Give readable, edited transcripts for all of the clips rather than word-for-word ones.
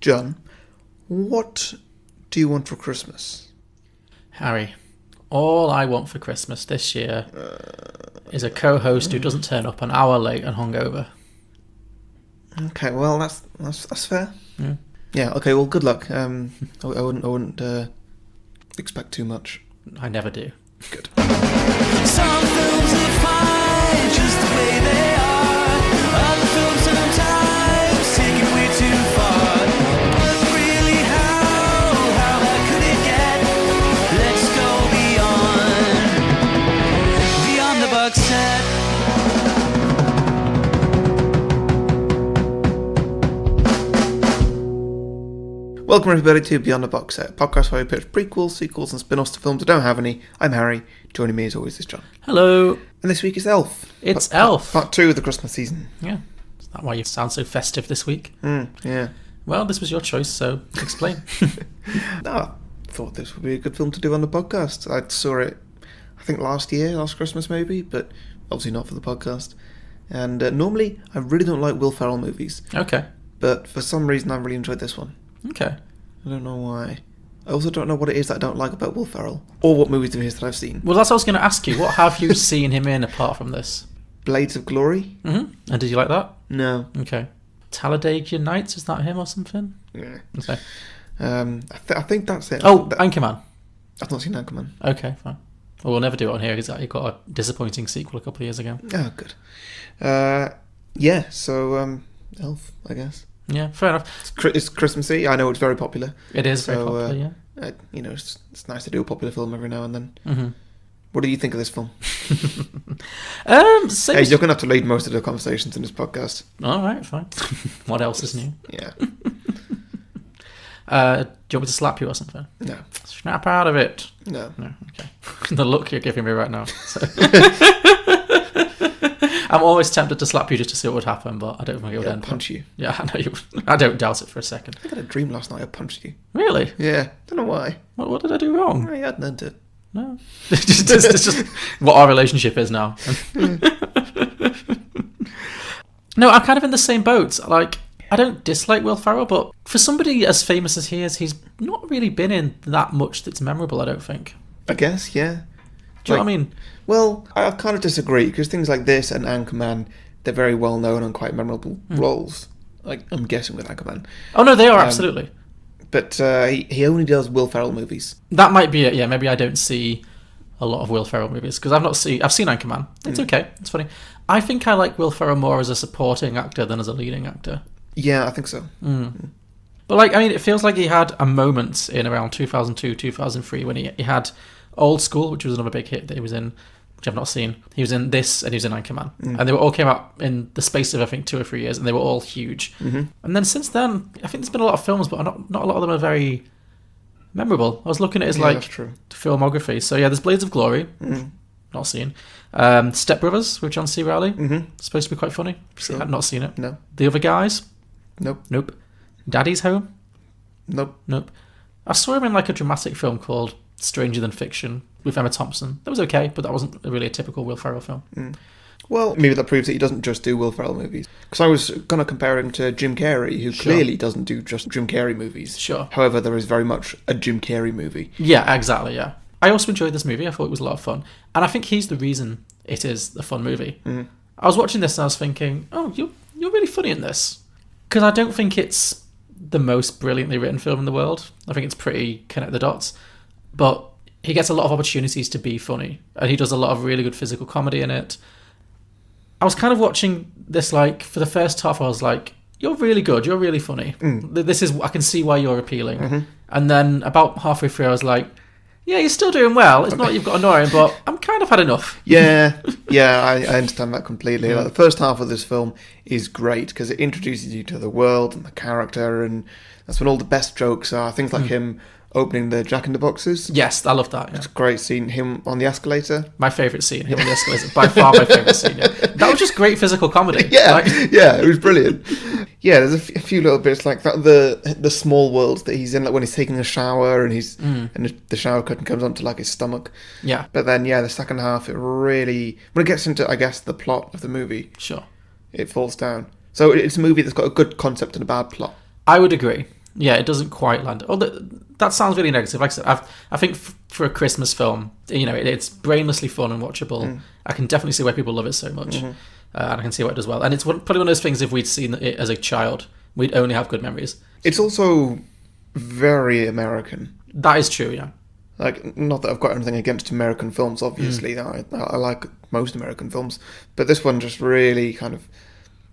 John, what do you want for Christmas? Harry, all I want for Christmas this year is a co-host who doesn't turn up an hour late and hungover. Okay, well, that's fair. Yeah. Yeah, okay, well, good luck. I wouldn't expect too much. I never do. Good. Some films are fine just the way they are. Other films sometimes take it way too far. But really, how bad could it get? Let's go beyond the box set. Welcome everybody to Beyond the Box Set, a podcast where we pitch prequels, sequels and spin-offs to films that don't have any. I'm Harry. Joining me as always is John. Hello. And this week is Elf. It's Elf. Part 2 of the Christmas season. Yeah. Is that why you sound so festive this week? Yeah. Well, this was your choice, so explain. No, I thought this would be a good film to do on the podcast. I saw it, I think last Christmas maybe, but obviously not for the podcast. And normally, I really don't like Will Ferrell movies. Okay. But for some reason, I really enjoyed this one. Okay. I don't know why. I also don't know what it is that I don't like about Will Ferrell, or what movies of his that I've seen. Well, that's what I was going to ask you. What have you seen him in apart from this? Blades of Glory? Mm-hmm. And did you like that? No. Okay. Talladega Nights, is that him or something? Yeah. Okay. I think that's it. Oh, Anchorman. I've not seen Anchorman. Okay, fine. Well, we'll never do it on here because he got a disappointing sequel a couple of years ago. Oh, good. Yeah, so, Elf, I guess. Yeah, fair enough. It's Christmassy. I know it's very popular. It is very popular, yeah. It's nice to do a popular film every now and then. Mm-hmm. What do you think of this film? Same Hey, you're going to have to lead most of the conversations in this podcast. All right, fine. What else is new? Yeah. Do you want me to slap you or something? No. Snap out of it. No. No, okay. The look you're giving me right now. So. I'm always tempted to slap you just to see what would happen, but I don't think it would end. Punch you. Yeah, I know you would. I don't doubt it for a second. I had a dream last night I punched you. Really? Yeah. Don't know why. What did I do wrong? I hadn't meant it. No. it's just what our relationship is now. No, I'm kind of in the same boat. Like, I don't dislike Will Ferrell, but for somebody as famous as he is, he's not really been in that much that's memorable, I don't think. I guess, yeah. Do you know what I mean? Well, I kind of disagree, because things like this and Anchorman, they're very well known and quite memorable roles. Like, I'm guessing with Anchorman. Oh, no, they are, absolutely. But he only does Will Ferrell movies. That might be it, yeah. Maybe I don't see a lot of Will Ferrell movies, because I've seen Anchorman. It's okay, it's funny. I think I like Will Ferrell more as a supporting actor than as a leading actor. Yeah, I think so. But, like, I mean, it feels like he had a moment in around 2002, 2003 when he had Old School, which was another big hit that he was in, which I've not seen. He was in this and he was in Anchorman. And they all came out in the space of, I think, 2 or 3 years, and they were all huge. And then since then, I think there's been a lot of films, but not a lot of them are very memorable. I was looking at his, filmography. So, yeah, there's Blades of Glory. Not seen. Step Brothers with John C. Reilly. Supposed to be quite funny. Sure. I've not seen it. No. The Other Guys. Nope. Daddy's Home. Nope. I saw him in like a dramatic film called Stranger Than Fiction with Emma Thompson. That was okay, but that wasn't really a typical Will Ferrell film. Well, maybe that proves that he doesn't just do Will Ferrell movies. Because I was going to compare him to Jim Carrey, who clearly doesn't do just Jim Carrey movies. Sure. However, there is very much a Jim Carrey movie. Yeah, exactly, yeah. I also enjoyed this movie. I thought it was a lot of fun. And I think he's the reason it is a fun movie. I was watching this and I was thinking, oh, you're really funny in this. Because I don't think it's the most brilliantly written film in the world. I think it's pretty connect the dots. But he gets a lot of opportunities to be funny. And he does a lot of really good physical comedy in it. I was kind of watching this, like, for the first half, I was like, you're really good, you're really funny. I can see why you're appealing. And then about halfway through, I was like, yeah, you're still doing well. It's not that you've got annoying, but I'm kind of had enough. Yeah, I understand that completely. Like, the first half of this film is great because it introduces you to the world and the character, and that's when all the best jokes are. Things like him opening the Jack in the Boxes. Yes, I love that. Yeah. It's a great scene. Him on the escalator. My favourite scene, him on the escalator. By far my favourite scene. Yeah. That was just great physical comedy. Yeah, it was brilliant. Yeah, there's a few little bits like that. The small worlds that he's in, like when he's taking a shower and and the shower curtain comes onto like his stomach. Yeah. But then, the second half, it really, when it gets into, I guess, the plot of the movie, sure, it falls down. So it's a movie that's got a good concept and a bad plot. I would agree. Yeah, it doesn't quite land. Oh, that sounds really negative. Like I said, I think for a Christmas film, it's brainlessly fun and watchable. I can definitely see why people love it so much, and I can see why it does well. And it's probably one of those things. If we'd seen it as a child, we'd only have good memories. It's also very American. That is true. Yeah. Like, not that I've got anything against American films, obviously. I like most American films. But this one just really kind of,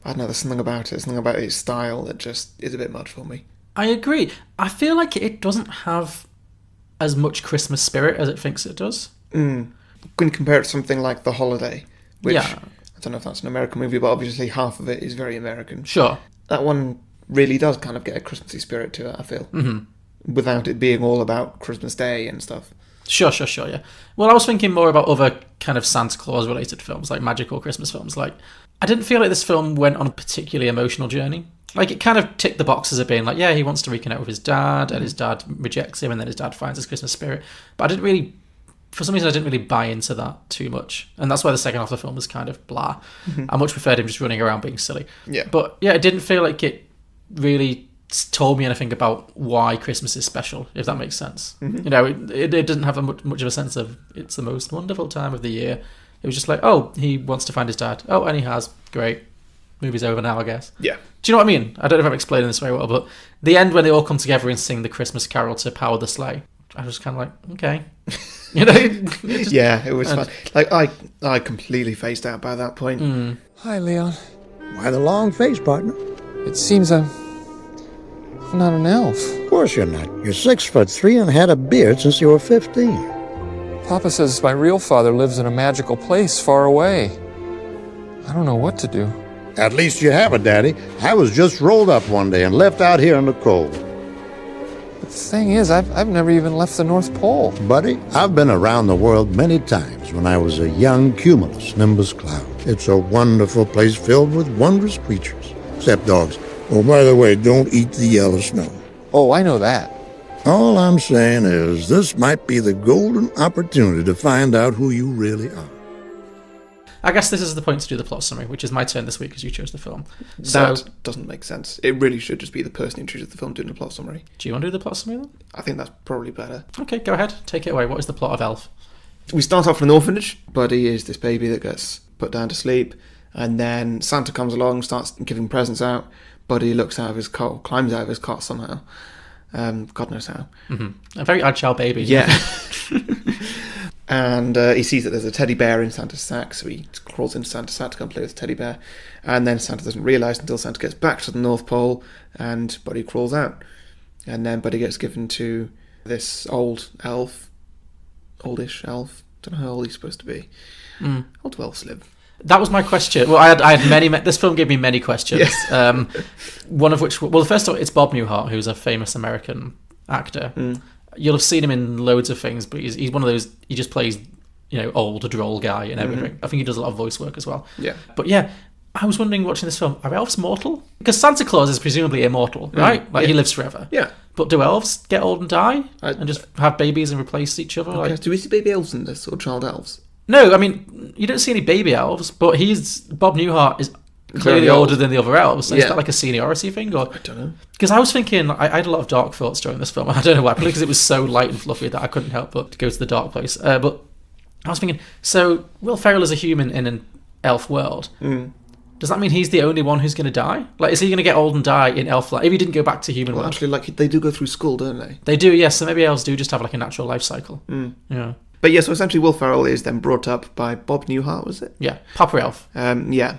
I don't know, there's something about it. Something about its style that just is a bit much for me. I agree. I feel like it doesn't have as much Christmas spirit as it thinks it does. When you compare it to something like The Holiday, which, Yeah. I don't know if that's an American movie, but obviously half of it is very American. Sure. That one really does kind of get a Christmassy spirit to it, I feel. Without it being all about Christmas Day and stuff. Sure, yeah. Well, I was thinking more about other kind of Santa Claus related films, like magical Christmas films. Like, I didn't feel like this film went on a particularly emotional journey. Like, it kind of ticked the boxes of being like, yeah, he wants to reconnect with his dad, and his dad rejects him, and then his dad finds his Christmas spirit. But I didn't really, for some reason, I didn't really buy into that too much. And that's why the second half of the film was kind of blah. I much preferred him just running around being silly. Yeah. But yeah, it didn't feel like it really told me anything about why Christmas is special, if that makes sense. It doesn't have much of a sense of it's the most wonderful time of the year. It was just like, oh, he wants to find his dad. Oh, and he has. Great. Movie's over now, I guess. Yeah. Do you know what I mean? I don't know if I'm explaining this very well, but the end when they all come together and sing the Christmas carol to Power the Sleigh, I was kind of like, okay. Yeah, it was fun. Like, I completely phased out by that point. Hi, Leon. Why the long face, partner? It seems I'm not an elf. Of course you're not. You're 6'3" and had a beard since you were 15. Papa says my real father lives in a magical place far away. I don't know what to do. At least you have a daddy. I was just rolled up one day and left out here in the cold. But the thing is, I've never even left the North Pole. Buddy, I've been around the world many times when I was a young cumulus nimbus cloud. It's a wonderful place filled with wondrous creatures. Except dogs. Oh, by the way, don't eat the yellow snow. Oh, I know that. All I'm saying is this might be the golden opportunity to find out who you really are. I guess this is the point to do the plot summary, which is my turn this week because you chose the film. That doesn't make sense. It really should just be the person who chooses the film doing the plot summary. Do you want to do the plot summary then? I think that's probably better. Okay, go ahead. Take it away. What is the plot of Elf? We start off in an orphanage. Buddy is this baby that gets put down to sleep, and then Santa comes along, starts giving presents out. Buddy looks out of his cot, climbs out of his cot somehow. God knows how. A very agile baby. Yeah. And he sees that there's a teddy bear in Santa's sack, so he crawls into Santa's sack to come play with the teddy bear. And then Santa doesn't realise until Santa gets back to the North Pole, and Buddy crawls out. And then Buddy gets given to this old elf, oldish elf. Don't know how old he's supposed to be. How old do elves live? That was my question. Well, I had many. This film gave me many questions. Yes. One of which, well, the first one, it's Bob Newhart, who's a famous American actor. You'll have seen him in loads of things, but he's one of those. He just plays, old droll guy and everything. I think he does a lot of voice work as well. Yeah. But yeah, I was wondering watching this film, are elves mortal? Because Santa Claus is presumably immortal, right? Like he lives forever. Yeah. But do elves get old and die and just have babies and replace each other? Okay. Do we see baby elves in this or child elves? No, I mean, you don't see any baby elves, but Bob Newhart is clearly older than the other elves. So is that like a seniority thing? Or I don't know. Because I was thinking, I had a lot of dark thoughts during this film. I don't know why, probably because it was so light and fluffy that I couldn't help but go to the dark place. But I was thinking, so Will Ferrell is a human in an elf world. Does that mean he's the only one who's going to die? Like, is he going to get old and die in elf life if he didn't go back to human world? Actually, like they do go through school, don't they? They do, yes. So maybe elves do just have like a natural life cycle. Yeah. But yeah, so essentially Will Ferrell is then brought up by Bob Newhart, was it? Yeah, Papa Elf. Yeah.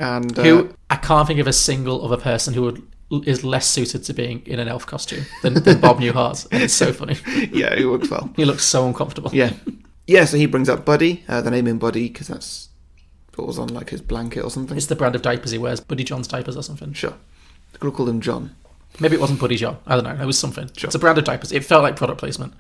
And who I can't think of a single other person who is less suited to being in an elf costume than Bob Newhart. And it's so funny. Yeah, he works well. He looks so uncomfortable. Yeah. Yeah, so he brings up Buddy, the name in Buddy, because that's what was on like his blanket or something. It's the brand of diapers he wears, Buddy John's diapers or something. Sure. They could have called him John. Maybe it wasn't Buddy John. I don't know. It was something. Sure. It's a brand of diapers. It felt like product placement.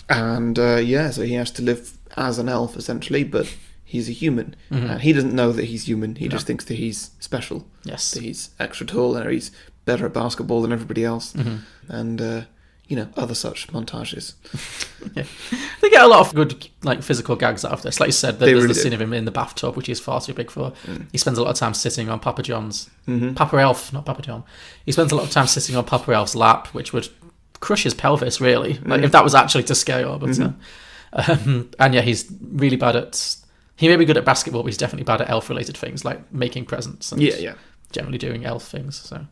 And so he has to live as an elf essentially, but he's a human. And he doesn't know that he's human. He just thinks that he's special. Yes. That he's extra tall and he's better at basketball than everybody else. And other such montages. Yeah. They get a lot of good physical gags out of this. Like you said, there's really the do. scene of him in the bathtub, which he's far too big for. He spends a lot of time sitting on Papa John's. Papa Elf, not Papa John. He spends a lot of time sitting on Papa Elf's lap, which would crush his pelvis, really. If that was actually to scale. But and yeah, he's really bad at... He may be good at basketball, but he's definitely bad at elf-related things, like making presents and generally doing elf things. So,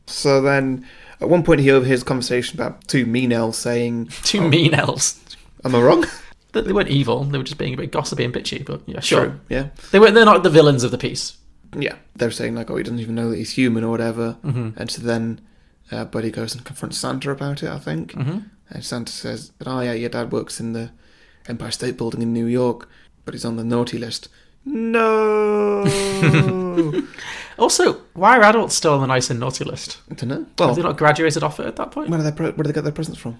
So then, at one point, he overhears a conversation about two mean elves saying... Two mean elves. Am I wrong? They weren't evil. They were just being a bit gossipy and bitchy, but yeah, sure. True, yeah. They're not the villains of the piece. Yeah. They're saying, he doesn't even know that he's human or whatever. And so then Buddy goes and confronts Santa about it, I think. And Santa says that, your dad works in the Empire State Building in New York, but he's on the naughty list. No! Also, why are adults still on the nice and naughty list? I don't know. Have they not graduated off it at that point? Where do they get their presents from?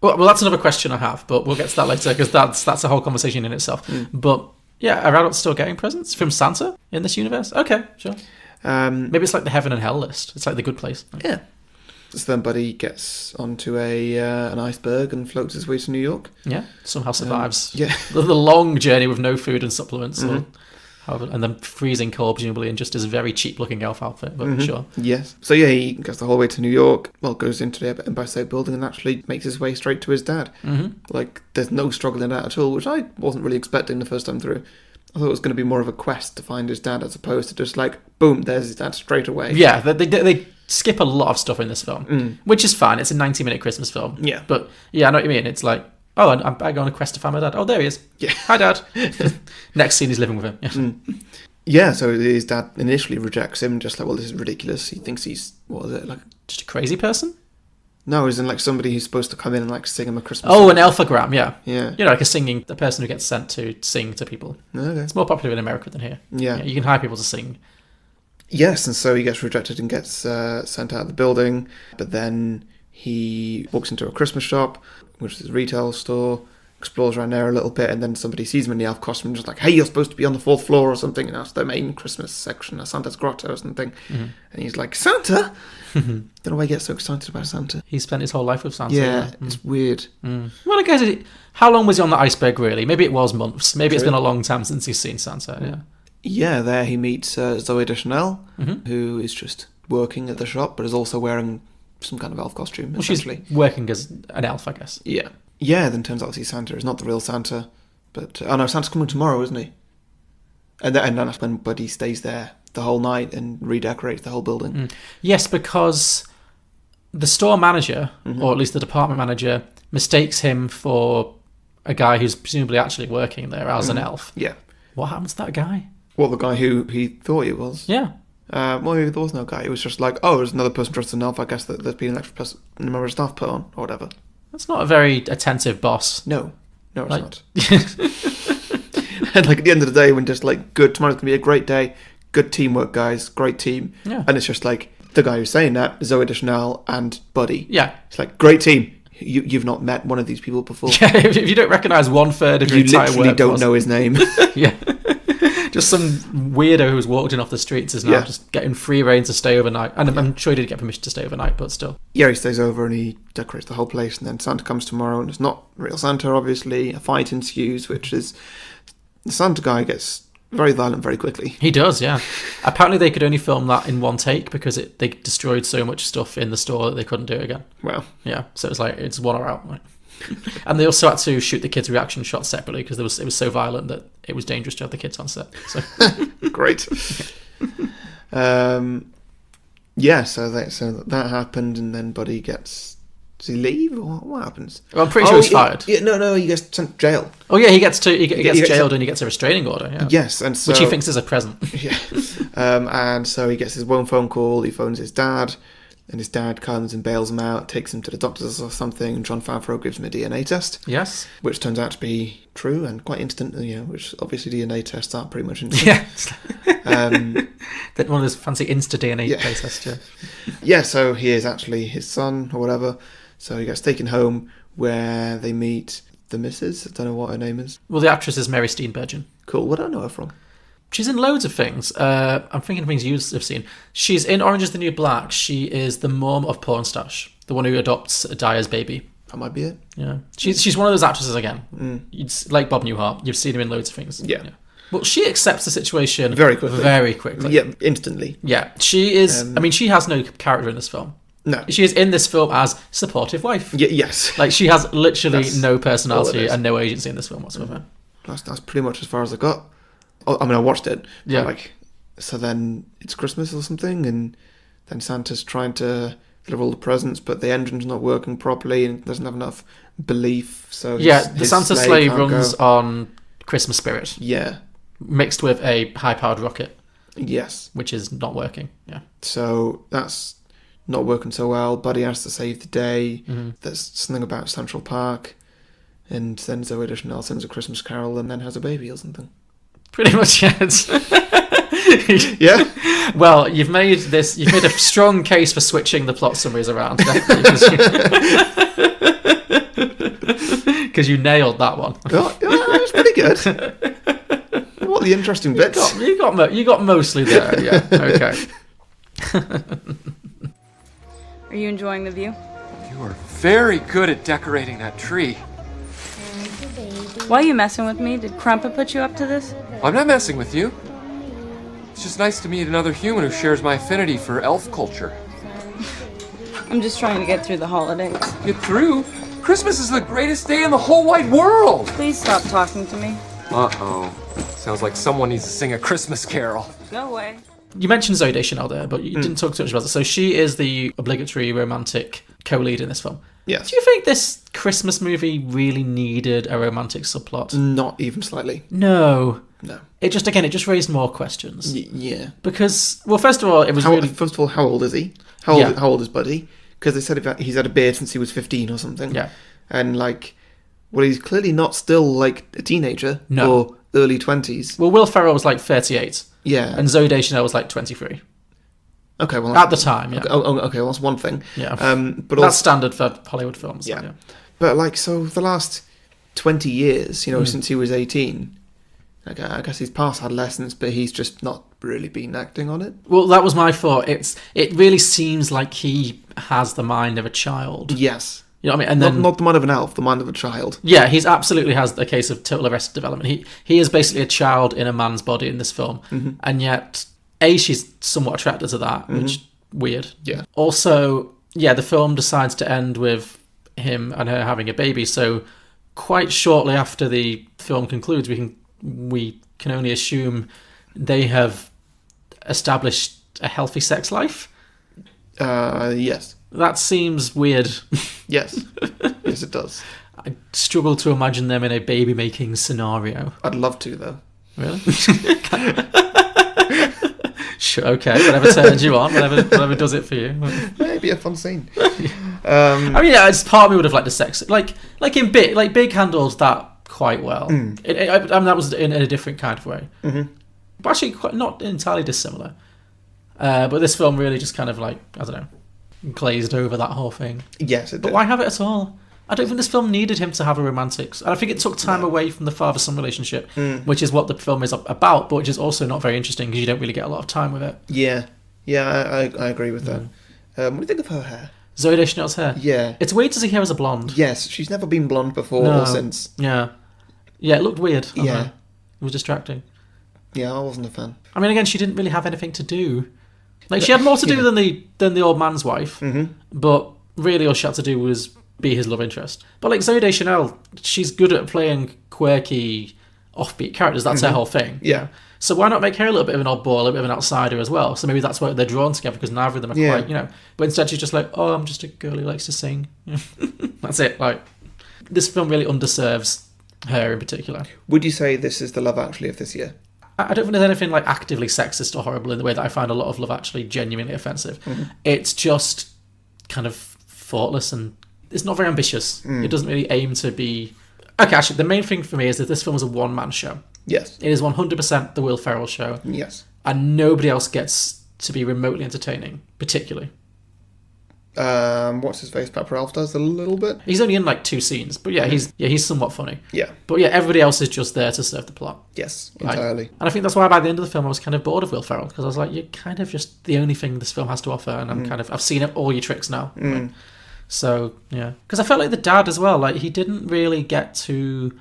Well, that's another question I have, but we'll get to that later because that's a whole conversation in itself. But yeah, are adults still getting presents from Santa in this universe? Okay, sure. Maybe it's like the heaven and hell list. It's like the good place. Yeah. So then Buddy gets onto an iceberg and floats his way to New York. Yeah, somehow survives. Yeah. The long journey with no food and supplements. And then freezing cold, presumably, in just his very cheap-looking elf outfit, but sure. Yes. So yeah, he goes the whole way to New York, goes into the Empire State Building and actually makes his way straight to his dad. There's no struggle in that at all, which I wasn't really expecting the first time through. I thought it was going to be more of a quest to find his dad as opposed to just boom, there's his dad straight away. Yeah, they skip a lot of stuff in this film, which is fine. It's a 90-minute Christmas film. Yeah. But yeah, I know what you mean. It's like, oh, I'm going on a quest to find my dad. Oh, there he is. Yeah. Hi, Dad. Next scene, he's living with him. Yeah. Yeah, so his dad initially rejects him, just this is ridiculous. He thinks he's, Just a crazy person? No, as in somebody who's supposed to come in and sing him a Christmas Oh, song. an elfagram, yeah. Yeah. The person who gets sent to sing to people. Okay. It's more popular in America than here. Yeah. You can hire people to sing. Yes, and so he gets rejected and gets sent out of the building, but then he walks into a Christmas shop, which is a retail store, explores around there a little bit, and then somebody sees him in the elf costume and just hey, you're supposed to be on the 4th floor or something, and that's the main Christmas section of Santa's grotto or something. And he's like, Santa? Don't know why he gets so excited about Santa. He spent his whole life with Santa. Yeah, it's weird. Well, I guess how long was he on the iceberg, really? Maybe it was months. Maybe It's been a long time since he's seen Santa, yeah. Yeah, there he meets Zoe Deschanel, who is just working at the shop, but is also wearing some kind of elf costume, essentially. She's working as an elf, I guess. Yeah. Yeah, then turns out Santa is not the real Santa, but... Santa's coming tomorrow, isn't he? And then that's when Buddy stays there the whole night and redecorates the whole building. Yes, because the store manager, or at least the department manager, mistakes him for a guy who's presumably actually working there as an elf. Yeah. What happens to that guy? Well, the guy who he thought he was. Yeah. There was no guy. It was just there's another person dressed as an elf. I guess that there's been an extra person, a member of staff put on, or whatever. That's not a very attentive boss. No, it's not. And at the end of the day, when just good, tomorrow's gonna be a great day, good teamwork, guys, great team. Yeah. And it's just the guy who's saying that, Zoe Deschanel and Buddy. Yeah. It's great team. You've not met one of these people before. Yeah, if you don't recognise 1/3 of your entire literally workforce. don't know his name. Yeah. Just some weirdo who's walked in off the streets is now just getting free reign to stay overnight. And I'm sure he did get permission to stay overnight, but still. Yeah, he stays over and he decorates the whole place, and then Santa comes tomorrow, and it's not real Santa, obviously. A fight ensues, which is... The Santa guy gets very violent very quickly. He does, yeah. Apparently they could only film that in one take because they destroyed so much stuff in the store that they couldn't do it again. Wow. Yeah, so it's one or out. And they also had to shoot the kids' reaction shots separately because it was so violent that it was dangerous to have the kids on set. So great. So that happened, and then Buddy gets... Does he leave, or what happens? Well, I'm pretty sure he's fired. Yeah, no, he gets sent to jail. Oh yeah, he gets jailed and he gets a restraining order. Yeah. Yes, and so, which he thinks is a present. Yeah, and so he gets his one phone call. He phones his dad, and his dad comes and bails him out, takes him to the doctors or something. And Jon Favreau gives him a DNA test. Yes, which turns out to be true and quite instant. Which obviously DNA tests are pretty much instant. Yeah, one of those fancy Insta DNA tests. Yeah. Yeah, so he is actually his son or whatever. So he gets taken home where they meet the missus. I don't know what her name is. Well, the actress is Mary Steenburgen. Cool. What do I know her from? She's in loads of things. I'm thinking of things you have seen. She's in Orange is the New Black. She is the mum of Pornstache, the one who adopts Dyer's baby. That might be it. Yeah, she's one of those actresses again. Like Bob Newhart. You've seen her in loads of things. Yeah. Well, she accepts the situation very quickly. Very quickly. Yeah, instantly. Yeah, she is. I mean, she has no character in this film. No. She is in this film as supportive wife. Yes. Like, she has literally That's no all personality it is. and no agency in this film whatsoever. That's pretty much as far as I got. Oh, I mean, I watched it. Yeah. Like, so then it's Christmas or something, and then Santa's trying to deliver all the presents, but the engine's not working properly and doesn't have enough belief. So The Santa sleigh can't runs go. on Christmas spirit, Yeah. mixed with a high-powered rocket, Yes. which is not working. Yeah. So that's not working so well. Buddy has to save the day. There's something about Central Park. And then Zoe Deschanel sings a Christmas carol and then has a baby or something. Pretty much, yes. Yeah? Well, you've made a strong case for switching the plot summaries around. Because you nailed that one. Oh, yeah, that was pretty good. What the interesting bits? You got mostly there, yeah. Okay. Are you enjoying the view? You are very good at decorating that tree. Why are you messing with me? Did Crumpet put you up to this? I'm not messing with you. It's just nice to meet another human who shares my affinity for elf culture. I'm just trying to get through the holidays. Get through? Christmas is the greatest day in the whole wide world! Please stop talking to me. Uh-oh. Sounds like someone needs to sing a Christmas carol. Go away. You mentioned Zoe Deschanel there, but you didn't talk too much about it. So she is the obligatory romantic co-lead in this film. Yes. Do you think this Christmas movie really needed a romantic subplot? Not even slightly. No. No. It just raised more questions. Yeah. Because, well, first of all, it was really... First of all, how old is he? How old is Buddy? Because they said he's had a beard since he was 15 or something. Yeah. And, like, well, he's clearly not still, like, a teenager. No. Or early 20s. Well, Will Ferrell was like 38. Yeah. And Zoe Deschanel was like 23. Okay, well... At the time, yeah. Okay, well, that's one thing. Yeah. But that's also, standard for Hollywood films. Yeah. So, yeah. But, like, so the last 20 years, since he was 18... Like, I guess he's past adolescence, but he's just not really been acting on it. Well, that was my thought. It really seems like he has the mind of a child. Yes. You know what I mean? And then not the mind of an elf, the mind of a child. yeah, he's absolutely has a case of total arrested development. He is basically a child in a man's body in this film, and yet she's somewhat attracted to that, which weird. Yeah. Also, yeah, the film decides to end with him and her having a baby. So quite shortly after the film concludes, we can only assume they have established a healthy sex life. Yes. That seems weird. Yes. Yes, it does. I struggle to imagine them in a baby-making scenario. I'd love to, though. Really? Sure, okay, whatever turns you on, whatever does it for you. Maybe a fun scene. I mean, yeah, it's part of me would have liked the sex, like in Big handled that quite well. I mean, that was in a different kind of way, but actually not entirely dissimilar. But this film really just kind of like, I don't know, glazed over that whole thing. Yes, it did. But why have it at all? I don't think this film needed him to have a romantic. And I think it took time away from the father-son relationship, which is what the film is about, but which is also not very interesting because you don't really get a lot of time with it. Yeah. Yeah, I agree with that. What do you think of her hair? Zoe Deschanel's hair? Yeah. It's weird to see her as a blonde. Yes, she's never been blonde before No. or since. Yeah. Yeah, it looked weird. I don't Yeah. know. It was distracting. Yeah, I wasn't a fan. I mean, again, she didn't really have anything to do. Like, she had more to do than the old man's wife, but really all she had to do was be his love interest. But like Zoe Deschanel, she's good at playing quirky, offbeat characters. That's her whole thing. Yeah. So why not make her a little bit of an oddball, a little bit of an outsider as well? So maybe that's why they're drawn together, because neither of them are quite, But instead she's just like, oh, I'm just a girl who likes to sing. That's it. Like, this film really underserves her in particular. Would you say this is the Love Actually of this year? I don't think there's anything like actively sexist or horrible in the way that I find a lot of Love Actually genuinely offensive. It's just kind of thoughtless and it's not very ambitious. It doesn't really aim to be... Okay, actually, the main thing for me is that this film is a one-man show. Yes. It is 100% the Will Ferrell show. Yes. And nobody else gets to be remotely entertaining, particularly. What's his face? Pat Ferrell does a little bit. He's only in like 2 scenes, but he's somewhat funny. Yeah. But yeah, everybody else is just there to serve the plot. Yes, Like, entirely. and I think that's why by the end of the film I was kind of bored of Will Ferrell, because I was like, you're kind of just the only thing this film has to offer, and I've seen all your tricks now. Like, so yeah, because I felt like the dad as well. Like he didn't really get to.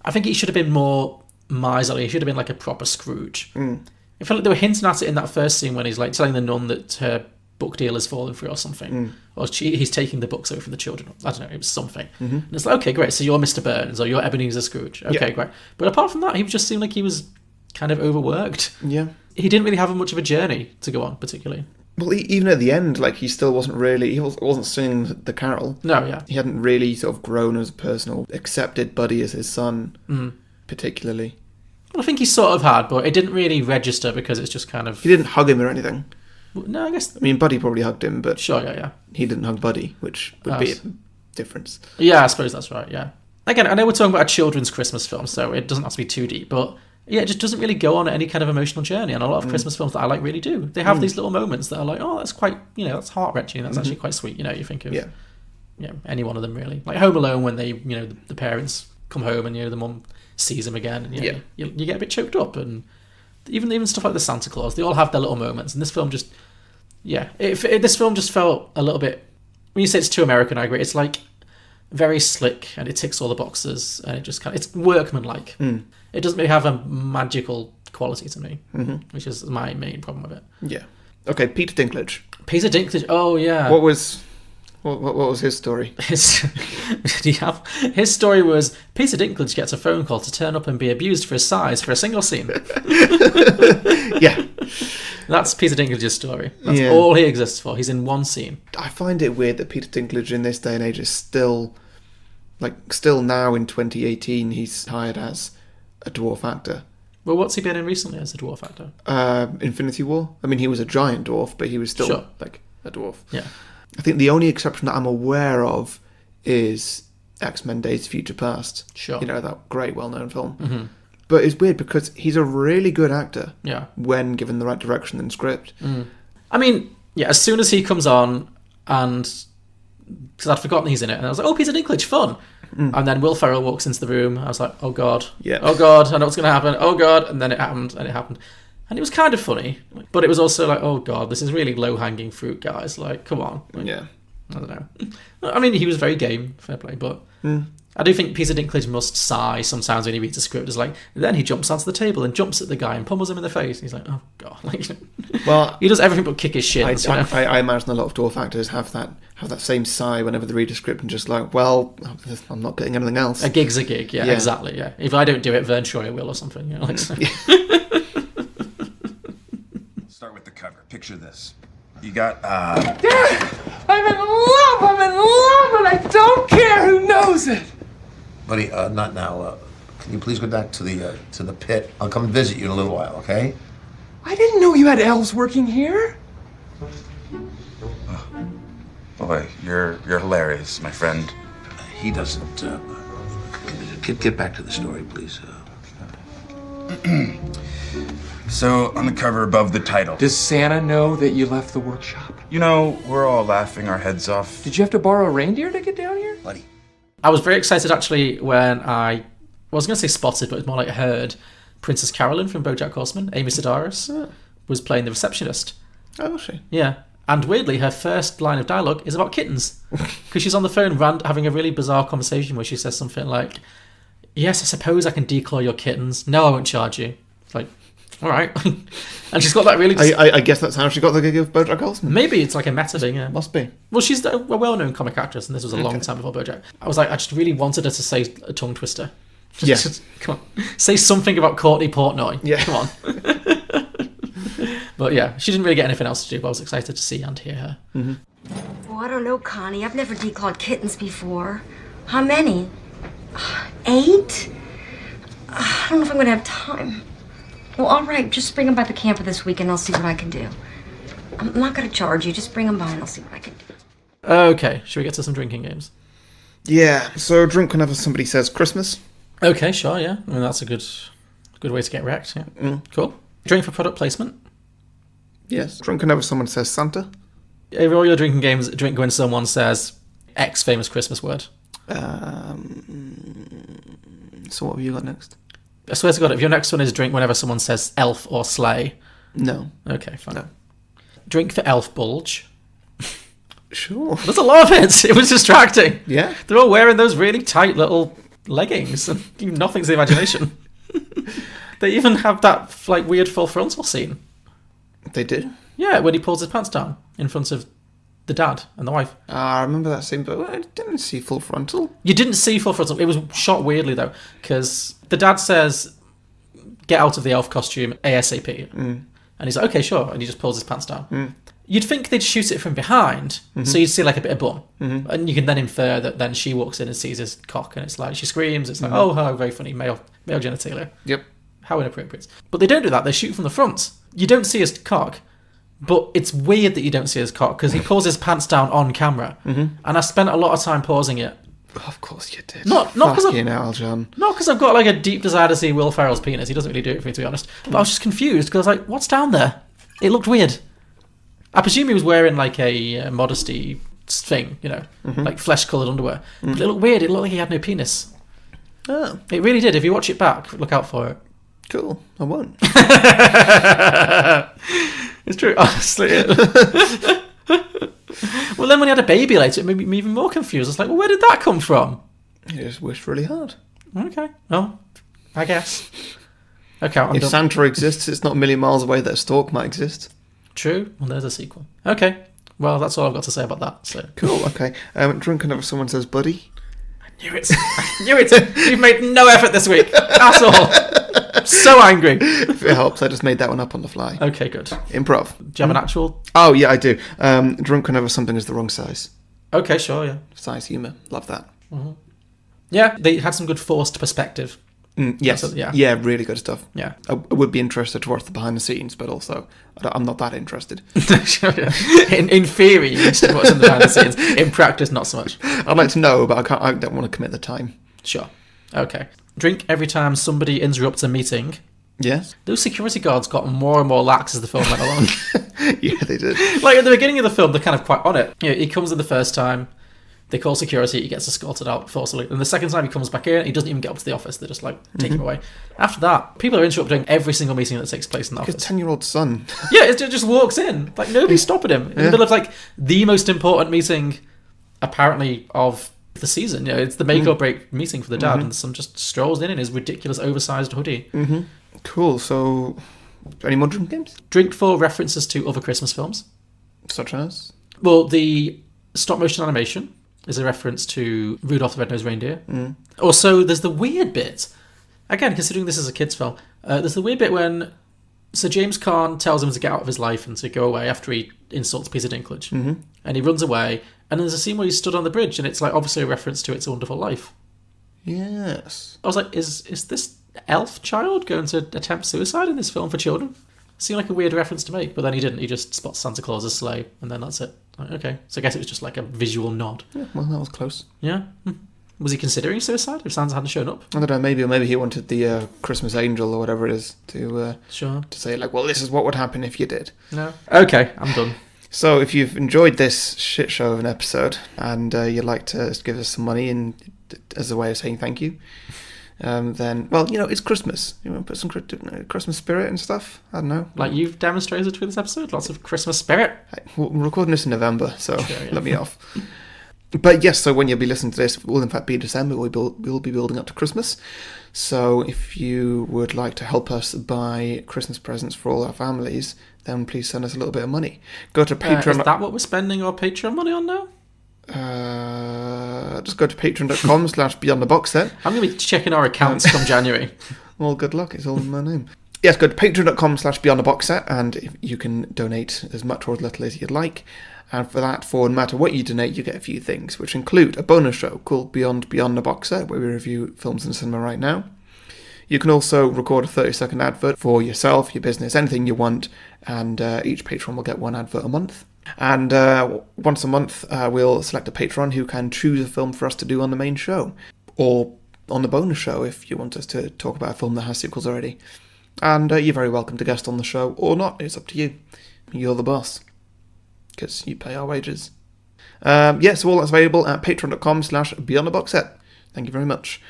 I think he should have been more miserly. He should have been like a proper Scrooge. I felt like they were hinting at it in that first scene when he's like telling the nun that her book deal is falling through or something, or he's taking the books away from the children. I don't know, it was something. And it's like, okay, great, so you're Mr. Burns or you're Ebenezer Scrooge. Okay, great. But apart from that, he just seemed like he was kind of overworked. Yeah. He didn't really have much of a journey to go on, particularly. Well, even at the end, like, he still wasn't really... He wasn't singing the carol. No, yeah. He hadn't really sort of grown as a person or accepted Buddy as his son, particularly. Well, I think he sort of had, but it didn't really register because it's just kind of... He didn't hug him or anything. No, I guess... I mean, Buddy probably hugged him, but... Sure, yeah. He didn't hug Buddy, which would be a difference. Yeah, I suppose that's right, yeah. Again, I know we're talking about a children's Christmas film, so it doesn't have to be too deep, but yeah, it just doesn't really go on any kind of emotional journey, and a lot of Christmas films that I like really do. They have these little moments that are like, oh, that's quite, that's heart-wrenching, that's actually quite sweet, you think of any one of them, really. Like Home Alone, when they, the parents come home and, the mum sees him again, and you get a bit choked up, and even stuff like the Santa Claus, they all have their little moments, and this film just, this film just felt a little bit, when you say it's too American, I agree, it's like very slick, and it ticks all the boxes, and it just it's workmanlike. It doesn't really have a magical quality to me, which is my main problem with it. Yeah. Okay, Peter Dinklage. Peter Dinklage, oh yeah. What was his story? His story was Peter Dinklage gets a phone call to turn up and be abused for his size for a single scene. Yeah. That's Peter Dinklage's story. That's all he exists for. He's in one scene. I find it weird that Peter Dinklage in this day and age is still now in 2018, he's hired as a dwarf actor. Well, what's he been in recently as a dwarf actor? Infinity War. I mean, he was a giant dwarf, but he was still like a dwarf. Yeah. I think the only exception that I'm aware of is X-Men Days of Future Past. Sure. That great, well-known film. But it's weird because he's a really good actor. Yeah. When given the right direction and script. I mean, as soon as he comes on, and because I'd forgotten he's in it, and I was like, oh, Peter Dinklage, fun. And then Will Ferrell walks into the room. I was like, oh god, oh god, I know what's going to happen. Oh god, and then it happened, and it was kind of funny, but it was also like, oh god, this is really low hanging fruit, guys. Like, come on. Like, I don't know. I mean, he was very game, fair play, but I do think Peter Dinklage must sigh sometimes when he reads a script. It's like, then he jumps onto the table and jumps at the guy and pummels him in the face. He's like, oh god, well, he does everything but kick his shins. I imagine a lot of dwarf actors have that same sigh whenever they read a script and just like, well, I'm not getting anything else. A gig's a gig, yeah. Exactly, yeah. If I don't do it, Vern Troyer will or something. So. Start with the cover. Picture this. You got, Dad! I'm in love, and I don't care who knows it! Buddy, not now. Can you please go back to the pit? I'll come visit you in a little while, okay? I didn't know you had elves working here. boy, you're hilarious, my friend. He doesn't, get back to the story, please. So, on the cover above the title. Does Santa know that you left the workshop? We're all laughing our heads off. Did you have to borrow a reindeer to get down here? Buddy. I was very excited, actually, when I was going to say spotted, but it's more like heard Princess Carolyn from BoJack Horseman, Amy Sedaris, was playing the receptionist. Oh, was she? Yeah. And weirdly, her first line of dialogue is about kittens. Because she's on the phone having a really bizarre conversation where she says something like, yes, I suppose I can declaw your kittens. No, I won't charge you. It's like, all right. And she's got that really... I guess that's how she got the gig of BoJack Horseman. Maybe it's like a meta thing, yeah. Must be. Well, she's a well-known comic actress, and this was a long time before BoJack. I was like, I just really wanted her to say a tongue twister. Just, come on. Say something about Courtney Portnoy. Yeah. Come on. But yeah, she didn't really get anything else to do, but I was excited to see and hear her. Mm-hmm. Oh, I don't know, Connie. I've never declawed kittens before. How many? 8? I don't know if I'm going to have time. Well, all right. Just bring them by the camper this week and I'll see what I can do. I'm not going to charge you. Just bring them by and I'll see what I can do. Okay, should we get to some drinking games? Yeah, so drunk whenever somebody says Christmas. Okay, sure, yeah. I mean, that's a good way to get wrecked, yeah. Cool. Drink for product placement. Yes. Drunk whenever someone says Santa. If all your drinking games, drink when someone says X famous Christmas word. So what have you got next? I swear to God, if your next one is drink whenever someone says elf or sleigh. No. Okay, fine. No. Drink for elf bulge. Sure. There's a lot of it. It was distracting. Yeah. They're all wearing those really tight little leggings and nothing's the imagination. They even have that like weird full frontal scene. They do? Yeah, when he pulls his pants down in front of the dad and the wife. I remember that scene, but I didn't see full frontal. You didn't see full frontal. It was shot weirdly, though, because the dad says, get out of the elf costume ASAP. And he's like, okay, sure. And he just pulls his pants down. You'd think they'd shoot it from behind, so you'd see like a bit of bum. And you can then infer that then she walks in and sees his cock, and it's like, she screams. It's like, oh, how very funny, male genitalia. Yep. How inappropriate. But they don't do that. They shoot from the front. You don't see his cock. But it's weird that you don't see his cock because he pulls his pants down on camera, and I spent a lot of time pausing it. Of course you did. Not because I've got like a deep desire to see Will Ferrell's penis. He doesn't really do it for me, to be honest. But I was just confused because I was like, "What's down there?" It looked weird. I presume he was wearing like a modesty thing, like flesh-coloured underwear. But it looked weird. It looked like he had no penis. Oh, it really did. If you watch it back, look out for it. Cool. I won't. It's true, honestly. Well, then when he had a baby later, it made me even more confused. I was like, well, where did that come from? You just wished really hard. Okay. Oh, I guess. Okay, I'm if done. Santa exists, it's not a million miles away that a stork might exist. True. Well, there's a sequel. Okay. Well, that's all I've got to say about that. So cool. Okay. Drink whenever someone says buddy. I knew it. I knew it. You've made no effort this week at all. So angry. If it helps, I just made that one up on the fly. Okay, good. Improv. Do you have an actual? Oh, yeah, I do. Drunk whenever something is the wrong size. Okay, sure, yeah. Size humour. Love that. Mm-hmm. Yeah, they had some good forced perspective. Yes. Yeah, really good stuff. Yeah. I would be interested to watch the behind the scenes, but also I'm not that interested. in theory, you should watch the behind the scenes. In practice, not so much. I'd like to know, but I don't want to commit the time. Sure. Okay. Drink every time somebody interrupts a meeting. Yes. Those security guards got more and more lax as the film went along. Yeah, they did. Like at the beginning of the film, they're kind of quite on it. He comes in the first time, they call security, he gets escorted out forcibly. And the second time he comes back in, he doesn't even get up to the office. They just like take him away. After that, people are interrupting every single meeting that takes place in the office. His 10-year-old son. Yeah, it just walks in. Like nobody's stopping him in the middle of like the most important meeting, apparently, of the season. It's the make or break meeting for the dad, and the son just strolls in his ridiculous oversized hoodie. Cool. So, any more drinking games? Drink for references to other Christmas films, such as? Well, the stop motion animation is a reference to Rudolph the Red-Nosed Reindeer. Also, there's the weird bit. Again, considering this is a kids' film, there's the weird bit when Sir James Caan tells him to get out of his life and to go away after he insults Peter Dinklage, and he runs away. And there's a scene where he's stood on the bridge, and it's like obviously a reference to It's a Wonderful Life. Yes. I was like, is this elf child going to attempt suicide in this film for children? Seemed like a weird reference to make, but then he didn't. He just spots Santa Claus's sleigh, and then that's it. Like, okay, so I guess it was just like a visual nod. Yeah, well, that was close. Yeah. Was he considering suicide if Santa hadn't shown up? I don't know, maybe he wanted the Christmas angel or whatever it is to say, like, well, this is what would happen if you did. No. Okay, I'm done. So if you've enjoyed this shit show of an episode and you'd like to give us some money as a way of saying thank you, then, well, it's Christmas. You want to put some Christmas spirit and stuff? I don't know. Like you've demonstrated with this episode? Lots of Christmas spirit? We're recording this in November, so let me off. But yes, so when you'll be listening to this, it will in fact be December. We'll be building up to Christmas. So if you would like to help us buy Christmas presents for all our families, then please send us a little bit of money. Go to Patreon. Is that what we're spending our Patreon money on now? Just go to patreon.com/beyondtheboxset. I'm going to be checking our accounts come January. Well, good luck. It's all in my name. Yes, go to patreon.com/beyondtheboxset and you can donate as much or as little as you'd like. And for that, no matter what you donate, you get a few things, which include a bonus show called Beyond the Box Set, where we review films in the cinema right now. You can also record a 30-second advert for yourself, your business, anything you want, and each patron will get one advert a month. And once a month, we'll select a patron who can choose a film for us to do on the main show, or on the bonus show if you want us to talk about a film that has sequels already. And you're very welcome to guest on the show, or not, it's up to you. You're the boss. because you pay our wages. So all that's available at patreon.com/beyondtheboxset. Thank you very much.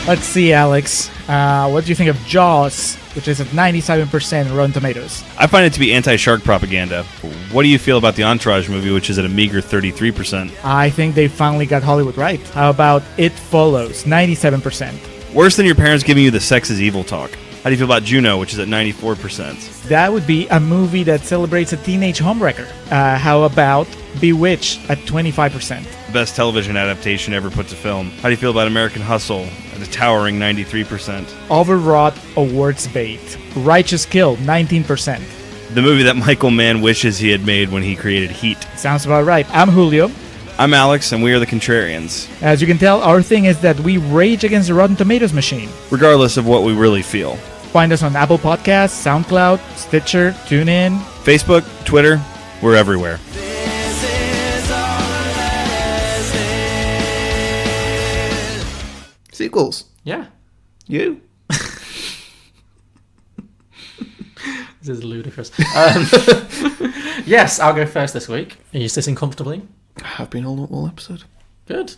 Let's see, Alex. What do you think of Jaws, which is at 97% Rotten Tomatoes? I find it to be anti-shark propaganda. What do you feel about the Entourage movie, which is at a meager 33%? I think they finally got Hollywood right. How about It Follows, 97%? Worse than your parents giving you the sex is evil talk. How do you feel about Juno, which is at 94%? That would be a movie that celebrates a teenage homewrecker. How about Bewitched at 25%? Best television adaptation ever put to film. How do you feel about American Hustle at a towering 93%? Overwrought awards bait. Righteous Kill, 19%. The movie that Michael Mann wishes he had made when he created Heat. Sounds about right. I'm Julio. I'm Alex, and we are the Contrarians. As you can tell, our thing is that we rage against the Rotten Tomatoes machine. Regardless of what we really feel. Find us on Apple Podcasts, SoundCloud, Stitcher, TuneIn, Facebook, Twitter, we're everywhere. Sequels. Yeah. You. This is ludicrous. Yes, I'll go first this week. Are you sitting comfortably? I have been all episode. Good.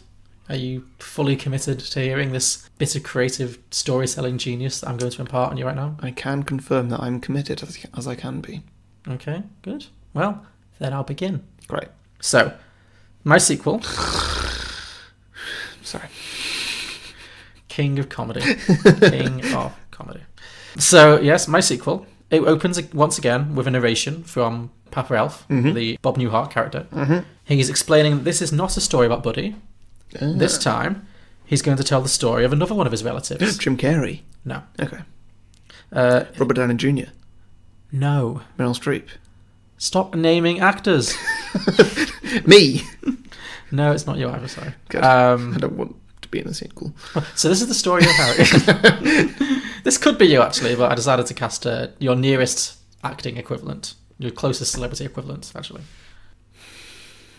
Are you fully committed to hearing this bit of creative storytelling genius that I'm going to impart on you right now? I can confirm that I'm committed as I can be. Okay, good. Well, then I'll begin. Great. So, my sequel... Sorry. King of comedy. King of comedy. So, yes, my sequel. It opens once again with a narration from Papa Elf, the Bob Newhart character. He's explaining that this is not a story about Buddy. This time, he's going to tell the story of another one of his relatives. Jim Carrey. No. Okay. Robert Downey Jr. No. Meryl Streep. Stop naming actors. Me. No, it's not you either, sorry. Good. I don't want to be in the sequel. So this is the story of Harry. This could be you, actually, but I decided to cast your nearest acting equivalent. Your closest celebrity equivalent, actually.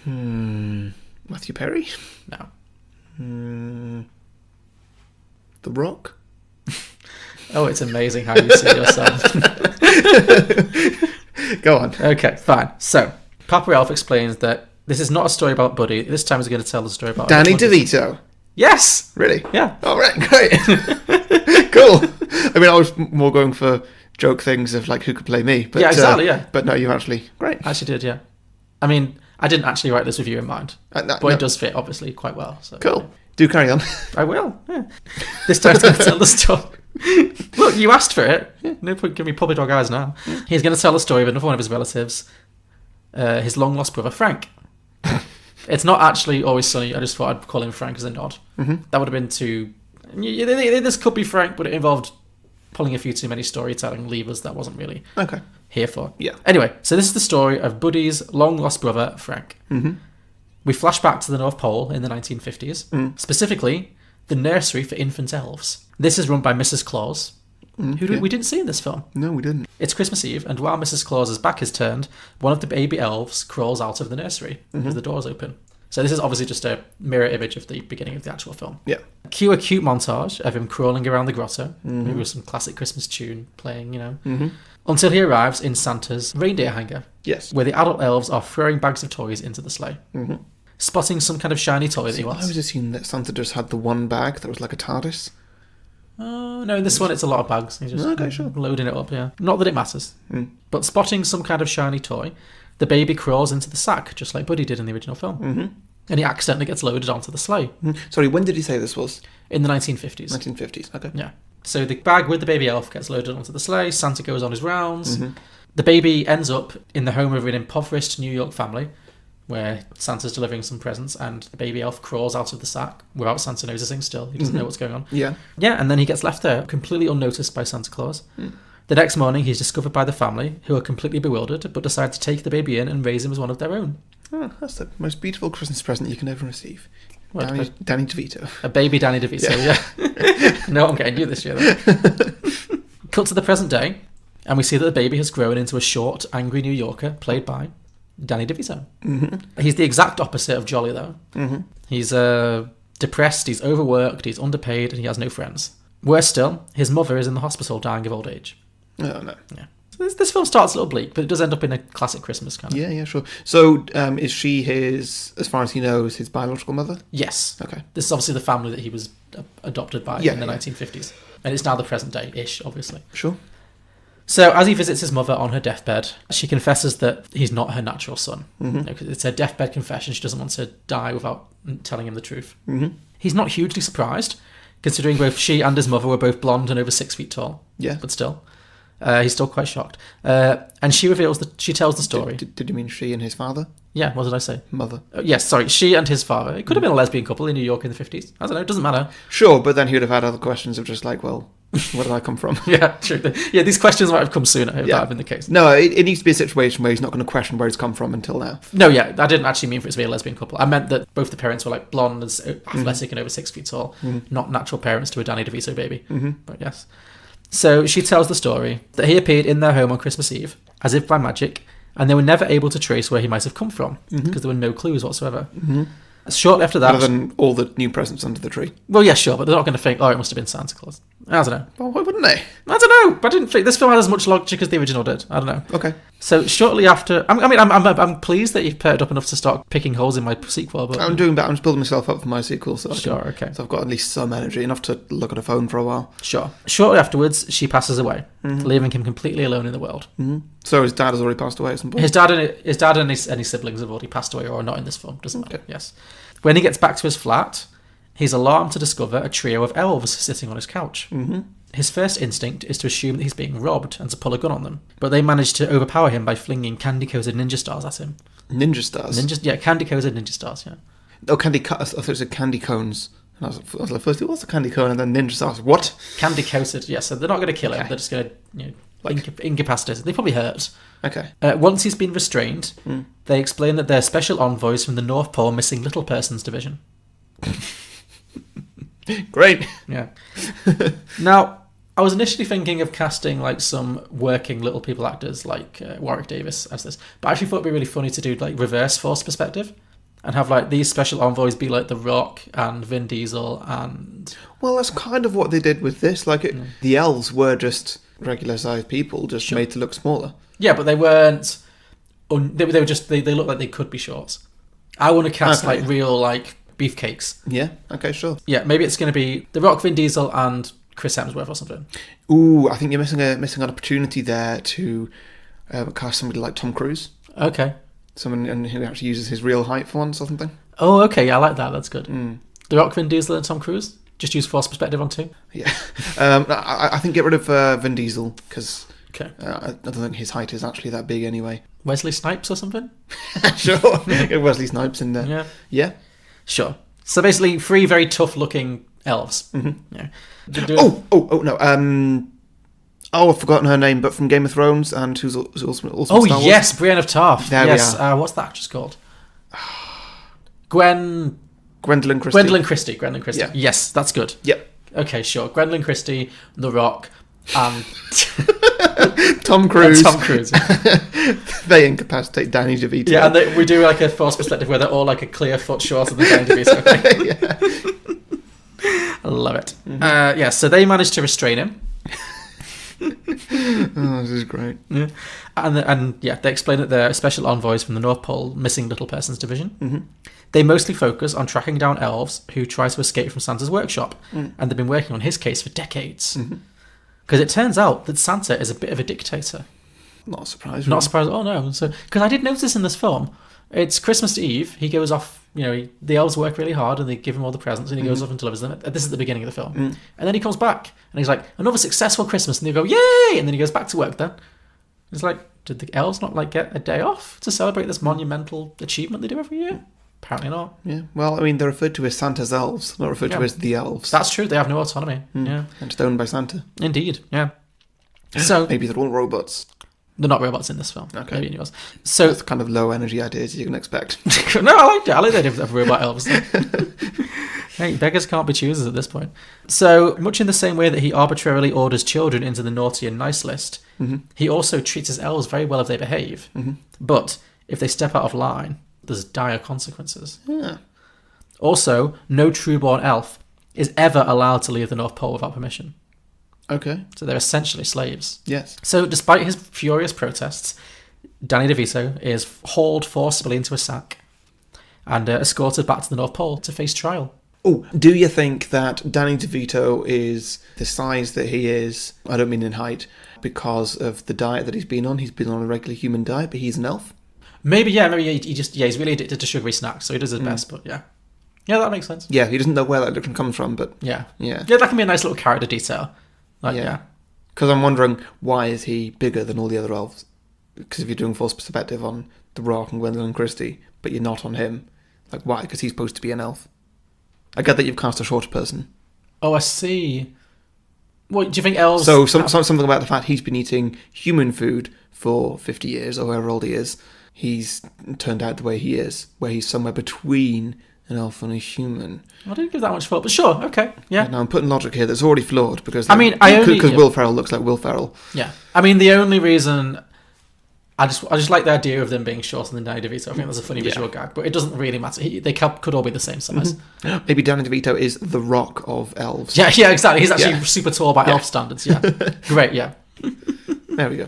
Matthew Perry? No. The Rock? Oh, it's amazing how you see yourself. Go on. Okay, fine. So, Papa Elf explains that this is not a story about Buddy. This time he's going to tell the story about... Danny DeVito? Yes! Really? Yeah. All right, great. Cool. I mean, I was more going for joke things of, like, who could play me. But, yeah, exactly, yeah. But no, you actually... Great. I actually did, yeah. I mean, I didn't actually write this with you in mind. But it does fit, obviously, quite well. So, cool. Yeah. Do carry on. I will, yeah. This time he's going to tell the story... Look, you asked for it. Yeah. No point giving me puppy dog eyes now. Yeah. He's going to tell the story of another one of his relatives, his long-lost brother, Frank. It's not actually Always Sunny. I just thought I'd call him Frank as a nod. That would have been too... This could be Frank, but it involved pulling a few too many storytelling levers that wasn't really here for. Yeah. Anyway, so this is the story of Buddy's long-lost brother, Frank. We flash back to the North Pole in the 1950s, specifically the nursery for infant elves. This is run by Mrs. Claus, who we didn't see in this film. No, we didn't. It's Christmas Eve, and while Mrs. Claus's back is turned, one of the baby elves crawls out of the nursery as the door's open. So this is obviously just a mirror image of the beginning of the actual film. Yeah. Cue a cute montage of him crawling around the grotto, maybe with some classic Christmas tune playing, until he arrives in Santa's reindeer hangar. Yes. Where the adult elves are throwing bags of toys into the sleigh. Spotting some kind of shiny toy that he wants. I was assuming that Santa just had the one bag that was like a TARDIS. No, this one it's a lot of bags. He's just loading it up, yeah. Not that it matters. But spotting some kind of shiny toy, the baby crawls into the sack, just like Buddy did in the original film. And he accidentally gets loaded onto the sleigh. Sorry, when did he say this was? In the 1950s. 1950s, okay. Yeah. So the bag with the baby elf gets loaded onto the sleigh, Santa goes on his rounds. The baby ends up in the home of an impoverished New York family, where Santa's delivering some presents, and the baby elf crawls out of the sack without Santa noticing still. He doesn't know what's going on. Yeah. Yeah, and then he gets left there, completely unnoticed by Santa Claus. The next morning, he's discovered by the family, who are completely bewildered, but decide to take the baby in and raise him as one of their own. Oh, that's the most beautiful Christmas present you can ever receive. What, Danny DeVito. A baby Danny DeVito, yeah. No, I'm getting you this year, though. Cut to the present day, and we see that the baby has grown into a short, angry New Yorker, played by Danny DeVito. He's the exact opposite of jolly, though. He's depressed, he's overworked, he's underpaid, and he has no friends. Worse still, his mother is in the hospital dying of old age. Oh, no. Yeah. This film starts a little bleak, but it does end up in a classic Christmas kind of. Yeah, sure. So, is she his, as far as he knows, his biological mother? Yes. Okay. This is obviously the family that he was adopted by in the 1950s. And it's now the present day-ish, obviously. Sure. So, as he visits his mother on her deathbed, she confesses that he's not her natural son. It's her deathbed confession. She doesn't want to die without telling him the truth. He's not hugely surprised, considering both she and his mother were both blonde and over 6 feet tall. Yeah. But still. He's still quite shocked. And she tells the story. Did you mean she and his father? Yeah, what did I say? Mother. Yes, sorry, she and his father. It could have been a lesbian couple in New York in the 50s. I don't know, it doesn't matter. Sure, but then he would have had other questions of just like, well, where did I come from? Yeah, true. Yeah, these questions might have come sooner if that had been the case. No, it needs to be a situation where he's not going to question where he's come from until now. No, yeah, I didn't actually mean for it to be a lesbian couple. I meant that both the parents were like blonde, athletic, and over 6 feet tall. Not natural parents to a Danny DeVito baby. But yes. So she tells the story that he appeared in their home on Christmas Eve, as if by magic, and they were never able to trace where he might have come from, because there were no clues whatsoever. Shortly after that... Other than all the new presents under the tree. Well, yeah, sure, but they're not going to think, oh, it must have been Santa Claus. I don't know. Well, why wouldn't they? I don't know. I didn't think this film had as much logic as the original did. I don't know. Okay. So shortly after... I'm pleased that you've paired up enough to start picking holes in my sequel, but... I'm doing that. I'm just building myself up for my sequel, so okay. So I've got at least some energy, enough to look at a phone for a while. Sure. Shortly afterwards, she passes away, leaving him completely alone in the world. So his dad has already passed away at some point? His dad and any siblings have already passed away or are not in this film. Doesn't matter. Yes. When he gets back to his flat, he's alarmed to discover a trio of elves sitting on his couch. His first instinct is to assume that he's being robbed and to pull a gun on them, but they manage to overpower him by flinging candy-coated ninja stars at him. Ninja stars? Candy-coated ninja stars, yeah. Oh, I thought it was candy cones. And I was like, first, what's a candy cone? And then ninja stars. What? Candy-coated, yeah, so they're not going to kill him. They're just going to incapacitate him. They probably hurt. Okay. Once he's been restrained, they explain that they're special envoys from the North Pole Missing Little Persons Division. Great. Yeah. Now, I was initially thinking of casting like some working little people actors like Warwick Davis as this, but I actually thought it'd be really funny to do like reverse Force perspective and have like these special envoys be like The Rock and Vin Diesel and... Well, that's kind of what they did with this. Like, the elves were just regular-sized people, just made to look smaller. Yeah, but they weren't... They were just... They looked like they could be shorts. I want to cast like real like beefcakes. Yeah, okay, sure. Yeah, maybe it's going to be The Rock, Vin Diesel and Chris Hemsworth or something. Ooh, I think you're missing an opportunity there to cast somebody like Tom Cruise. Okay. Someone who actually uses his real height for once or something. Oh, okay, yeah, I like that. That's good. The Rock, Vin Diesel and Tom Cruise? Just use Force perspective on two? Yeah. I think get rid of Vin Diesel, because I don't think his height is actually that big anyway. Wesley Snipes or something? Sure. Get Wesley Snipes in there. Yeah. Yeah. Sure. So basically, three very tough-looking elves. Yeah. No. I've forgotten her name, but from Game of Thrones, and who's also Star Wars. Yes, Brienne of Tarth. There we are. What's that actress called? Gwendolyn Christie. Gwendolyn Christie. Yeah. Yes, that's good. Yep. Okay, sure. Gwendolyn Christie, The Rock, and Tom Cruise. They incapacitate Danny DeVito. Yeah, and we do like a Force perspective where they're all like a clear foot shorter than Danny DeVito. Yeah. I love it. So they managed to restrain him. Oh, this is great. Yeah. And they explain that they're special envoys from the North Pole Missing Little Persons Division. They mostly focus on tracking down elves who try to escape from Santa's workshop, and they've been working on his case for decades. Because it turns out that Santa is a bit of a dictator. Not surprised. Not surprised. Oh no! So because I did notice in this film, it's Christmas Eve. He goes off. The elves work really hard and they give him all the presents, and he goes off and delivers them. This is the beginning of the film, and then he comes back and he's like, "Another successful Christmas," and they go, "Yay!" And then he goes back to work. Then it's like, did the elves not like get a day off to celebrate this monumental achievement they do every year? Apparently not. Yeah. Well, I mean, they're referred to as Santa's elves, not referred to as the elves. That's true. They have no autonomy. Yeah, and just owned by Santa. Indeed. Yeah. So maybe they're all robots. They're not robots in this film. Okay. Maybe in yours. So that's kind of low energy ideas you can expect. No, I like it. I like the idea of robot elves. Hey, beggars can't be choosers at this point. So, much in the same way that he arbitrarily orders children into the naughty and nice list, he also treats his elves very well if they behave. But if they step out of line, there's dire consequences. Yeah. Also, no trueborn elf is ever allowed to leave the North Pole without permission. Okay. So they're essentially slaves. Yes. So despite his furious protests, Danny DeVito is hauled forcibly into a sack and escorted back to the North Pole to face trial. Oh, do you think that Danny DeVito is the size that he is, I don't mean in height, because of the diet that he's been on? He's been on a regular human diet, but he's an elf? Maybe he's really addicted to sugary snacks, so he does his best, but yeah. Yeah, that makes sense. Yeah, he doesn't know where that addiction comes from, but... Yeah. Yeah. Yeah, that can be a nice little character detail. Yeah. Because I'm wondering, why is he bigger than all the other elves? Because if you're doing false perspective on The Rock and Gwendolyn Christie, but you're not on him, like, why? Because he's supposed to be an elf. I get that you've cast a shorter person. Oh, I see. What, do you think elves... So, something about the fact he's been eating human food for 50 years, or however old he is, he's turned out the way he is, where he's somewhere between an elf and a human. I didn't give that much thought, but sure, okay, yeah. Now I'm putting logic here that's already flawed, because... Because Will Ferrell looks like Will Ferrell. Yeah. I mean, the only reason... I just like the idea of them being shorter than Danny DeVito. I think that's a funny visual gag, but it doesn't really matter. They could all be the same size. Mm-hmm. Maybe Danny DeVito is the Rock of elves. Yeah, exactly. He's actually super tall by elf standards, yeah. Great, yeah. There we go.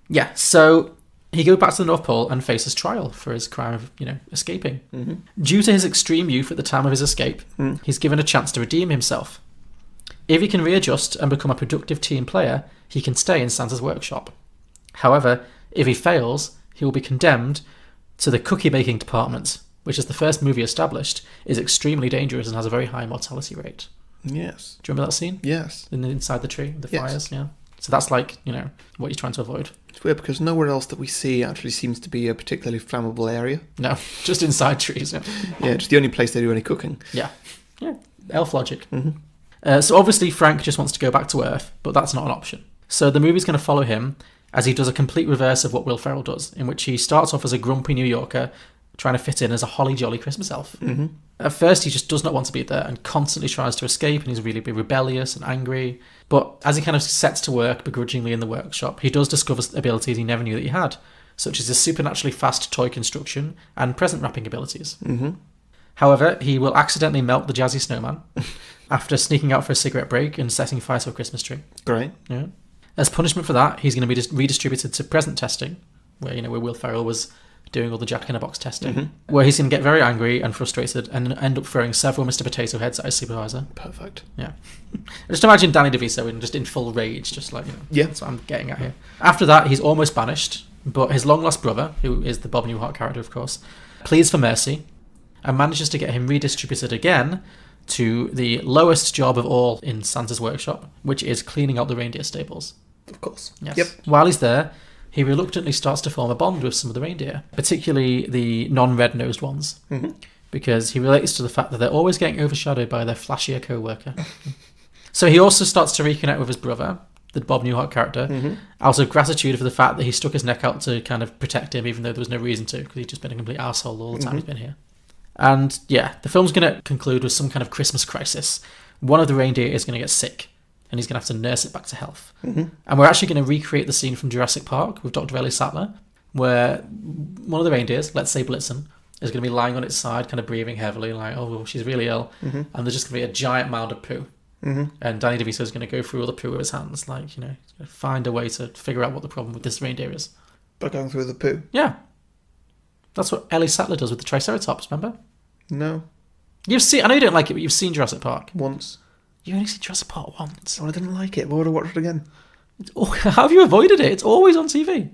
Yeah, so he goes back to the North Pole and faces trial for his crime of, escaping. Mm-hmm. Due to his extreme youth at the time of his escape, he's given a chance to redeem himself. If he can readjust and become a productive team player, he can stay in Santa's workshop. However, if he fails, he will be condemned to the cookie-making department, which, as the first movie established, is extremely dangerous and has a very high mortality rate. Yes. Do you remember that scene? Yes. Inside the tree, the fires, yeah. So that's like, what you're trying to avoid. It's weird because nowhere else that we see actually seems to be a particularly flammable area. No, just inside trees, yeah. Yeah, just the only place they do any cooking. Yeah. Yeah, elf logic. Mm-hmm. So obviously Frank just wants to go back to Earth, but that's not an option. So the movie's going to follow him as he does a complete reverse of what Will Ferrell does, in which he starts off as a grumpy New Yorker trying to fit in as a holly jolly Christmas elf. Mm-hmm. At first, he just does not want to be there and constantly tries to escape, and he's really rebellious and angry. But as he kind of sets to work begrudgingly in the workshop, he does discover abilities he never knew that he had, such as his supernaturally fast toy construction and present wrapping abilities. Mm-hmm. However, he will accidentally melt the jazzy snowman after sneaking out for a cigarette break and setting fire to a Christmas tree. Great. Yeah. As punishment for that, he's going to be redistributed to present testing, where Will Ferrell was doing all the Jack-in-a-Box testing, where he's going to get very angry and frustrated and end up throwing several Mr. Potato Heads at his supervisor. Perfect. Yeah. Just imagine Danny DeVito in full rage, just like, yeah. That's what I'm getting at here. After that, he's almost banished, but his long-lost brother, who is the Bob Newhart character, of course, pleads for mercy and manages to get him redistributed again to the lowest job of all in Santa's workshop, which is cleaning out the reindeer stables. Of course. Yes. Yep. While he's there, he reluctantly starts to form a bond with some of the reindeer, particularly the non-red-nosed ones, because he relates to the fact that they're always getting overshadowed by their flashier co-worker. So he also starts to reconnect with his brother, the Bob Newhart character, out of gratitude for the fact that he stuck his neck out to kind of protect him, even though there was no reason to, because he'd just been a complete arsehole all the time he's been here. And yeah, the film's going to conclude with some kind of Christmas crisis. One of the reindeer is going to get sick, and he's going to have to nurse it back to health. And we're actually going to recreate the scene from Jurassic Park with Dr. Ellie Sattler, where one of the reindeers, let's say Blitzen, is going to be lying on its side, kind of breathing heavily, like, oh, well, she's really ill. And there's just going to be a giant mound of poo. And Danny DeVito is going to go through all the poo with his hands, like, find a way to figure out what the problem with this reindeer is. By going through the poo? Yeah. That's what Ellie Sattler does with the Triceratops, remember? No. You've seen, I know you don't like it, but you've seen Jurassic Park. Once. You've only seen Jurassic Park once. Oh, I didn't like it. Why would I watch it again? How have you avoided it? It's always on TV.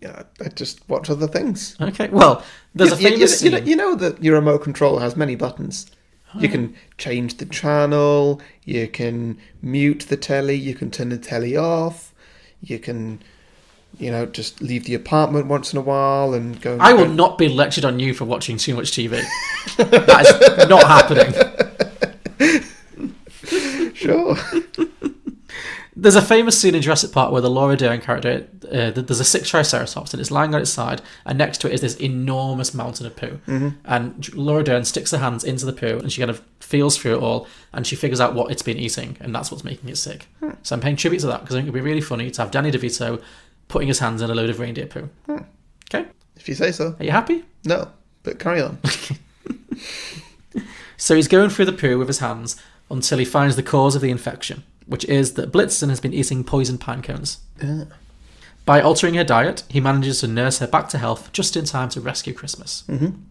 Yeah, I just watch other things. Okay, well, there's a famous scene. You know that your remote control has many buttons. You can change the channel, you can mute the telly, you can turn the telly off, you can, just leave the apartment once in a while and go... I will not be lectured on you for watching too much TV. That is not happening. Sure. There's a famous scene in Jurassic Park where the Laura Dern character, there's a sick Triceratops and it's lying on its side, and next to it is this enormous mountain of poo. And Laura Dern sticks her hands into the poo and she kind of feels through it all and she figures out what it's been eating, and that's what's making it sick. So I'm paying tribute to that because I think it'd be really funny to have Danny DeVito putting his hands in a load of reindeer poo. Okay? If you say so. Are you happy? No, but carry on. So he's going through the poo with his hands until he finds the cause of the infection. which is that Blitzen has been eating poisoned pine cones. Yeah. By altering her diet, he manages to nurse her back to health just in time to rescue Christmas. Mm-hmm.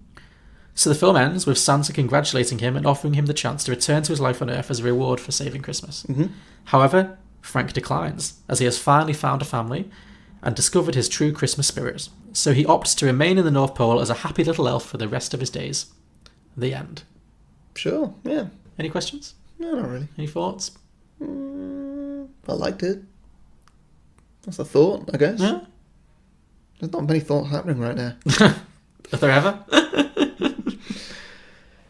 So the film ends with Santa congratulating him and offering him the chance to return to his life on Earth as a reward for saving Christmas. Mm-hmm. However, Frank declines, as he has finally found a family and discovered his true Christmas spirit. So he opts to remain in the North Pole as a happy little elf for the rest of his days. The end. Sure, yeah. Any questions? No, not really. Any thoughts? I liked it. That's a thought, I guess. Yeah. There's not many thoughts happening right now. Are there ever?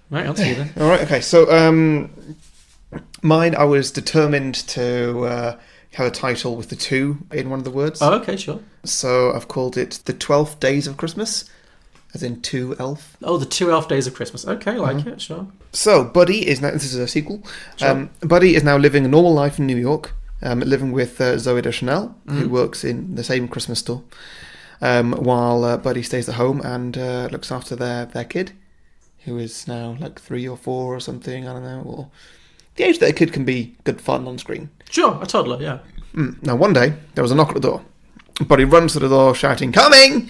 Right, on to you then. Alright, okay, so mine, I was determined to have a title with the 2 in one of the words. Oh, okay, sure. So I've called it The 12 Days of Christmas, as in 2 elf. Oh, The 2 Elf Days of Christmas. Okay, I like it, sure. So Buddy is now, this is a sequel, Sure. Buddy is now living a normal life in New York, living with Zoe Deschanel, who works in the same Christmas store, while Buddy stays at home and looks after their kid, who is now like 3 or 4 or something, I don't know, or the age that a kid can be good fun on screen. Sure, a toddler, yeah. Now one day, there was a knock at the door. Buddy runs to the door shouting, "Coming!"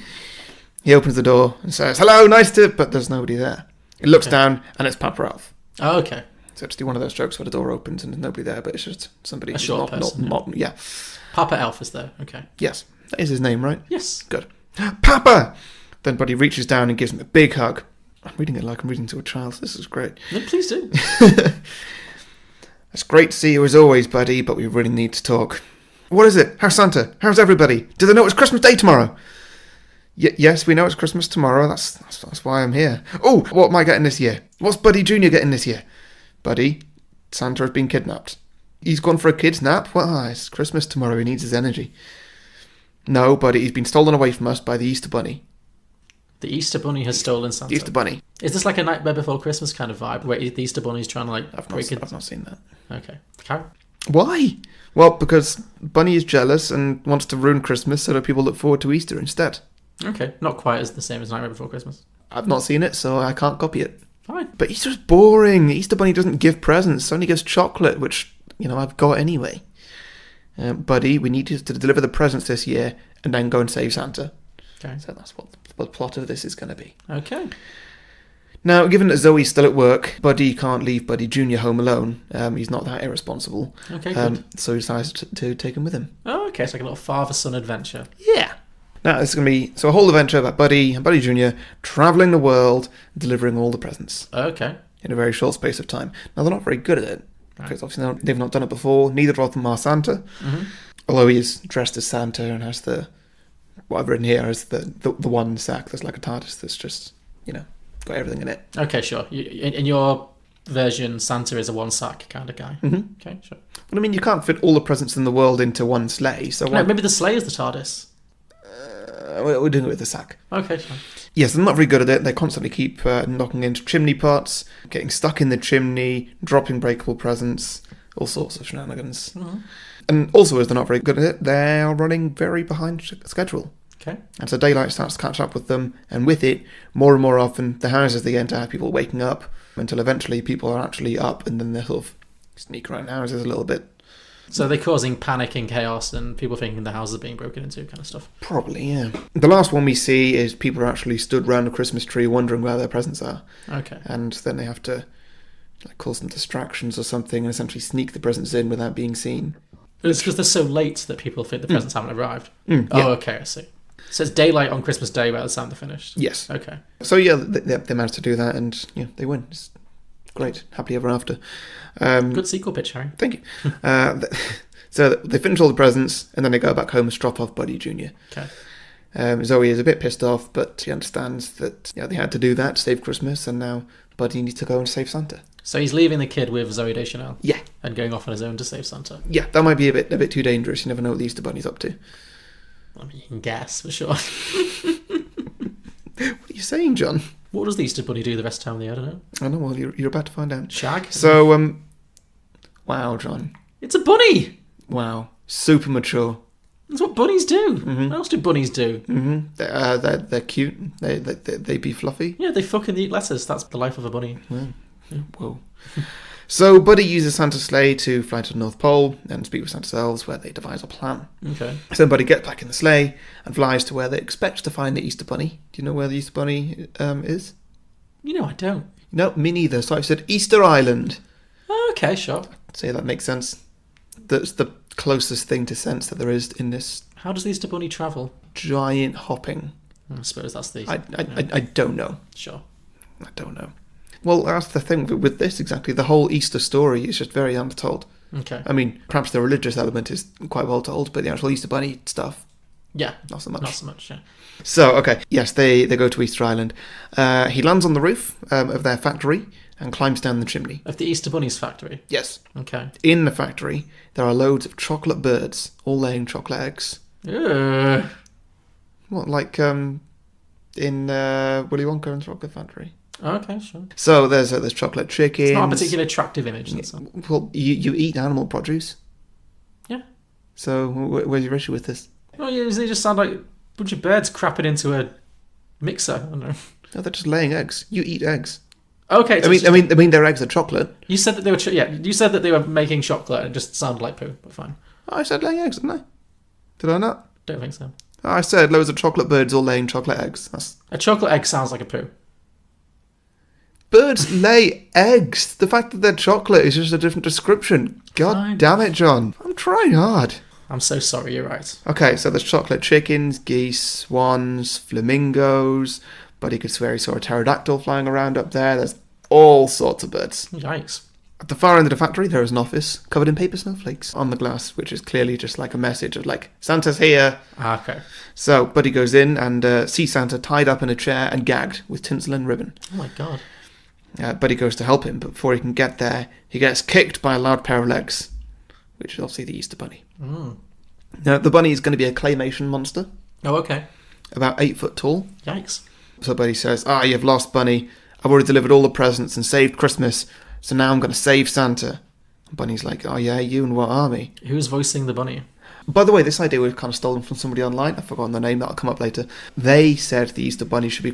He opens the door and says, "Hello, nice to..." But there's nobody there. He looks down and it's Papa Elf. Oh, okay. So it's one of those jokes where the door opens and there's nobody there, but it's just somebody... A short person. Yeah. Papa Elf is there, okay. Yes. That is his name, right? Yes. Good. Papa! Then Buddy reaches down and gives him a big hug. I'm reading it like I'm reading to a child. This is great. No, please do. It's great to see you as always, Buddy, but we really need to talk. What is it? How's Santa? How's everybody? Do they know it's Christmas Day tomorrow? Yes, we know it's Christmas tomorrow. That's why I'm here. Oh, what am I getting this year? What's Buddy Jr. getting this year? Buddy, Santa has been kidnapped. He's gone for a kid's nap? Well, it's Christmas tomorrow. He needs his energy. No, Buddy, he's been stolen away from us by the Easter Bunny. The Easter Bunny has stolen Santa. The Easter Bunny. Is this like a Nightmare Before Christmas kind of vibe, where the Easter Bunny's trying to I've not seen that. Okay. Carry. Why? Well, because Bunny is jealous and wants to ruin Christmas so that people look forward to Easter instead. Okay, not quite as the same as Nightmare Before Christmas. I've not seen it, so I can't copy it. Fine. But Easter's boring. The Easter Bunny doesn't give presents, only gives chocolate, which, I've got anyway. Buddy, we need you to deliver the presents this year and then go and save Santa. Okay. So that's what the plot of this is going to be. Okay. Now, given that Zoe's still at work, Buddy can't leave Buddy Jr. home alone. He's not that irresponsible. Okay, good. So he decides to take him with him. Oh, okay, it's like a little father-son adventure. Yeah. Now, it's going to be a whole adventure about Buddy and Buddy Jr. travelling the world, delivering all the presents. Okay. In a very short space of time. Now, they're not very good at it, because obviously they've not done it before. Neither of them are Santa. Mm-hmm. Although he is dressed as Santa and has what I've written here is the one sack that's like a TARDIS that's just, got everything in it. Okay, sure. In your version, Santa is a one-sack kind of guy. Mm-hmm. Okay, sure. Well, you can't fit all the presents in the world into one sleigh, so... No, maybe the sleigh is the TARDIS. We're doing it with the sack. Okay, sure. Yes, they're not very good at it. They constantly keep knocking into chimney pots, getting stuck in the chimney, dropping breakable presents, all sorts of shenanigans. Mm-hmm. And also, as they're not very good at it, they are running very behind schedule. Okay. And so daylight starts to catch up with them, and with it, more and more often, the houses they enter have people waking up, until eventually people are actually up, and then they sort of sneak around houses a little bit. So they're causing panic and chaos, and people thinking the houses are being broken into, kind of stuff. Probably, yeah. The last one we see is people are actually stood around a Christmas tree wondering where their presents are. Okay. And then they have to cause some distractions or something, and essentially sneak the presents in without being seen. It's because they're so late that people think the presents haven't arrived. Yeah. Oh, okay, I see. So it's daylight on Christmas Day by the time they're finished? Yes. Okay. So yeah, they managed to do that, and they win. It's great. Happily ever after. Good sequel pitch, Harry. Thank you. So they finish all the presents, and then they go back home and strop off Buddy Jr. Okay. Zoe is a bit pissed off, but she understands that they had to do that to save Christmas, and now Buddy needs to go and save Santa. So he's leaving the kid with Zoe Deschanel? Yeah. And going off on his own to save Santa? Yeah, that might be a bit too dangerous. You never know what the Easter Bunny's up to. I mean, you can guess, for sure. What are you saying, John? What does the Easter Bunny do the rest of the time of the year? I don't know. I know, well, you're about to find out. Shag? So, wow, John. It's a bunny! Wow. Super mature. That's what bunnies do. Mm-hmm. What else do bunnies do? Mm-hmm. They're cute. They be fluffy. Yeah, they fucking eat lettuce. That's the life of a bunny. Yeah. Whoa. So Buddy uses Santa's sleigh to fly to the North Pole and speak with Santa's elves, where they devise a plan. Okay. So Buddy gets back in the sleigh and flies to where they expect to find the Easter Bunny. Do you know where the Easter Bunny is? I don't. No, me neither. So I said Easter Island. Okay, sure. I'd say that makes sense. That's the closest thing to sense that there is in this. How does the Easter Bunny travel? Giant hopping. I suppose that's the... I don't know. Sure. I don't know. Well, that's the thing with this exactly. The whole Easter story is just very undertold. Okay. I mean, perhaps the religious element is quite well told, but the actual Easter Bunny stuff, yeah, not so much. Not so much, yeah. So, okay, yes, they go to Easter Island. He lands on the roof of their factory and climbs down the chimney. Of the Easter Bunny's factory? Yes. Okay. In the factory, there are loads of chocolate birds, all laying chocolate eggs. Ugh. What, like in Willy Wonka and the Chocolate Factory? Okay, sure. So there's chocolate chickens. It's not a particularly attractive image. That's all. Well, you eat animal produce. Yeah. So where's your issue with this? Well, yeah, they just sound like a bunch of birds crapping into a mixer. I don't know. No, they're just laying eggs. You eat eggs. Okay. So I mean, their eggs are chocolate. You said that they were. You said that they were making chocolate. And it just sounded like poo, but fine. I said laying eggs, didn't I? Did I not? Don't think so. I said loads of chocolate birds all laying chocolate eggs. A chocolate egg sounds like a poo. Birds lay eggs. The fact that they're chocolate is just a different description. God Fine. damn it, John. I'm trying hard. I'm so sorry, you're right. Okay, so there's chocolate chickens, geese, swans, flamingos. Buddy could swear he saw a pterodactyl flying around up there. There's all sorts of birds. Yikes. At the far end of the factory, there is an office covered in paper snowflakes on the glass, which is clearly just like a message of like, Santa's here. Okay. So Buddy goes in and sees Santa tied up in a chair and gagged with tinsel and ribbon. Oh my god. Buddy goes to help him, but before he can get there, he gets kicked by a loud pair of legs, which is obviously the Easter Bunny. Mm. Now, the bunny is going to be a claymation monster. Oh, okay. About 8 foot tall. Yikes. So Buddy says, you've lost, Bunny. I've already delivered all the presents and saved Christmas, so now I'm going to save Santa. And Bunny's like, oh yeah, you and what army? Who's voicing the bunny? By the way, this idea was kind of stolen from somebody online. I've forgotten the name, that'll come up later. They said the Easter Bunny should be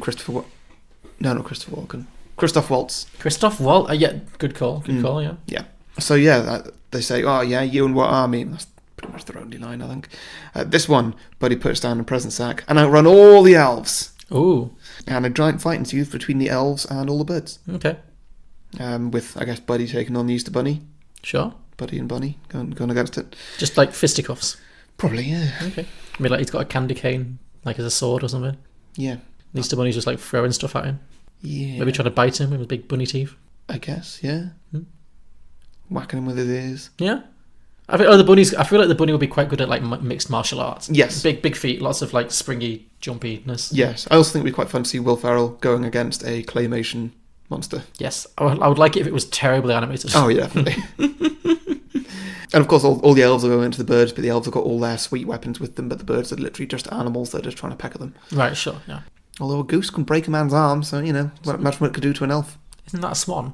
not Christopher Walken. Christoph Waltz. Christoph Waltz? Yeah, good call. Good call, yeah. Yeah. So yeah, they say, oh yeah, you and what army? That's pretty much their only line, I think. This one, Buddy puts down a present sack and outrun all the elves. Ooh. And a giant fight ensues between the elves and all the birds. Okay. With, I guess, Buddy taking on the Easter Bunny. Sure. Buddy and Bunny going against it. Just like fisticuffs. Probably, yeah. Okay. I mean, like he's got a candy cane, like as a sword or something. Yeah. The Easter Bunny's just like throwing stuff at him. Yeah. Maybe trying to bite him with his big bunny teeth. I guess, yeah. Whacking him with his ears. Yeah. I feel like the bunny would be quite good at like mixed martial arts. Yes. Big feet, lots of like springy jumpiness. Yes. I also think it'd be quite fun to see Will Ferrell going against a claymation monster. Yes. I would like it if it was terribly animated. Oh, yeah, definitely. And of course, all the elves are going into the birds, but the elves have got all their sweet weapons with them, but the birds are literally just animals. They're just trying to peck at them. Right, sure, yeah. Although a goose can break a man's arm, so, imagine what it could do to an elf. Isn't that a swan?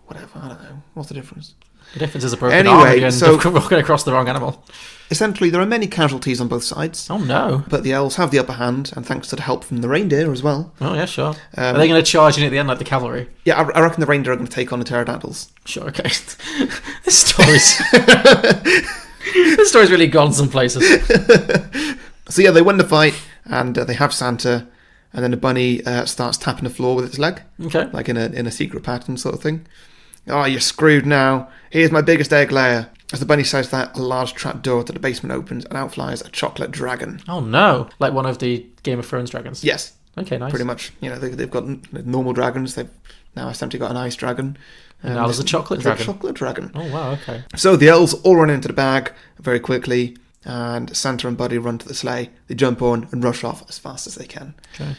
Whatever, I don't know. What's the difference? The difference is a broken arm and walking across the wrong animal. Essentially, there are many casualties on both sides. Oh, no. But the elves have the upper hand, and thanks to the help from the reindeer as well. Oh, yeah, sure. Are they going to charge in at the end like the cavalry? Yeah, I reckon the reindeer are going to take on the pterodactyls. Sure, okay. This story's really gone some places. So yeah, they win the fight, and they have Santa, and then the bunny starts tapping the floor with its leg. Okay. Like in a secret pattern sort of thing. Oh, you're screwed now. Here's my biggest egg layer. As the bunny says that, a large trap door to the basement opens, and out flies a chocolate dragon. Oh no. Like one of the Game of Thrones dragons? Yes. Okay, nice. Pretty much. They've got normal dragons. They've now essentially got an ice dragon. And now there's a chocolate dragon. A chocolate dragon. Oh, wow, okay. So the elves all run into the bag very quickly, and Santa and Buddy run to the sleigh. They jump on and rush off as fast as they can. Okay.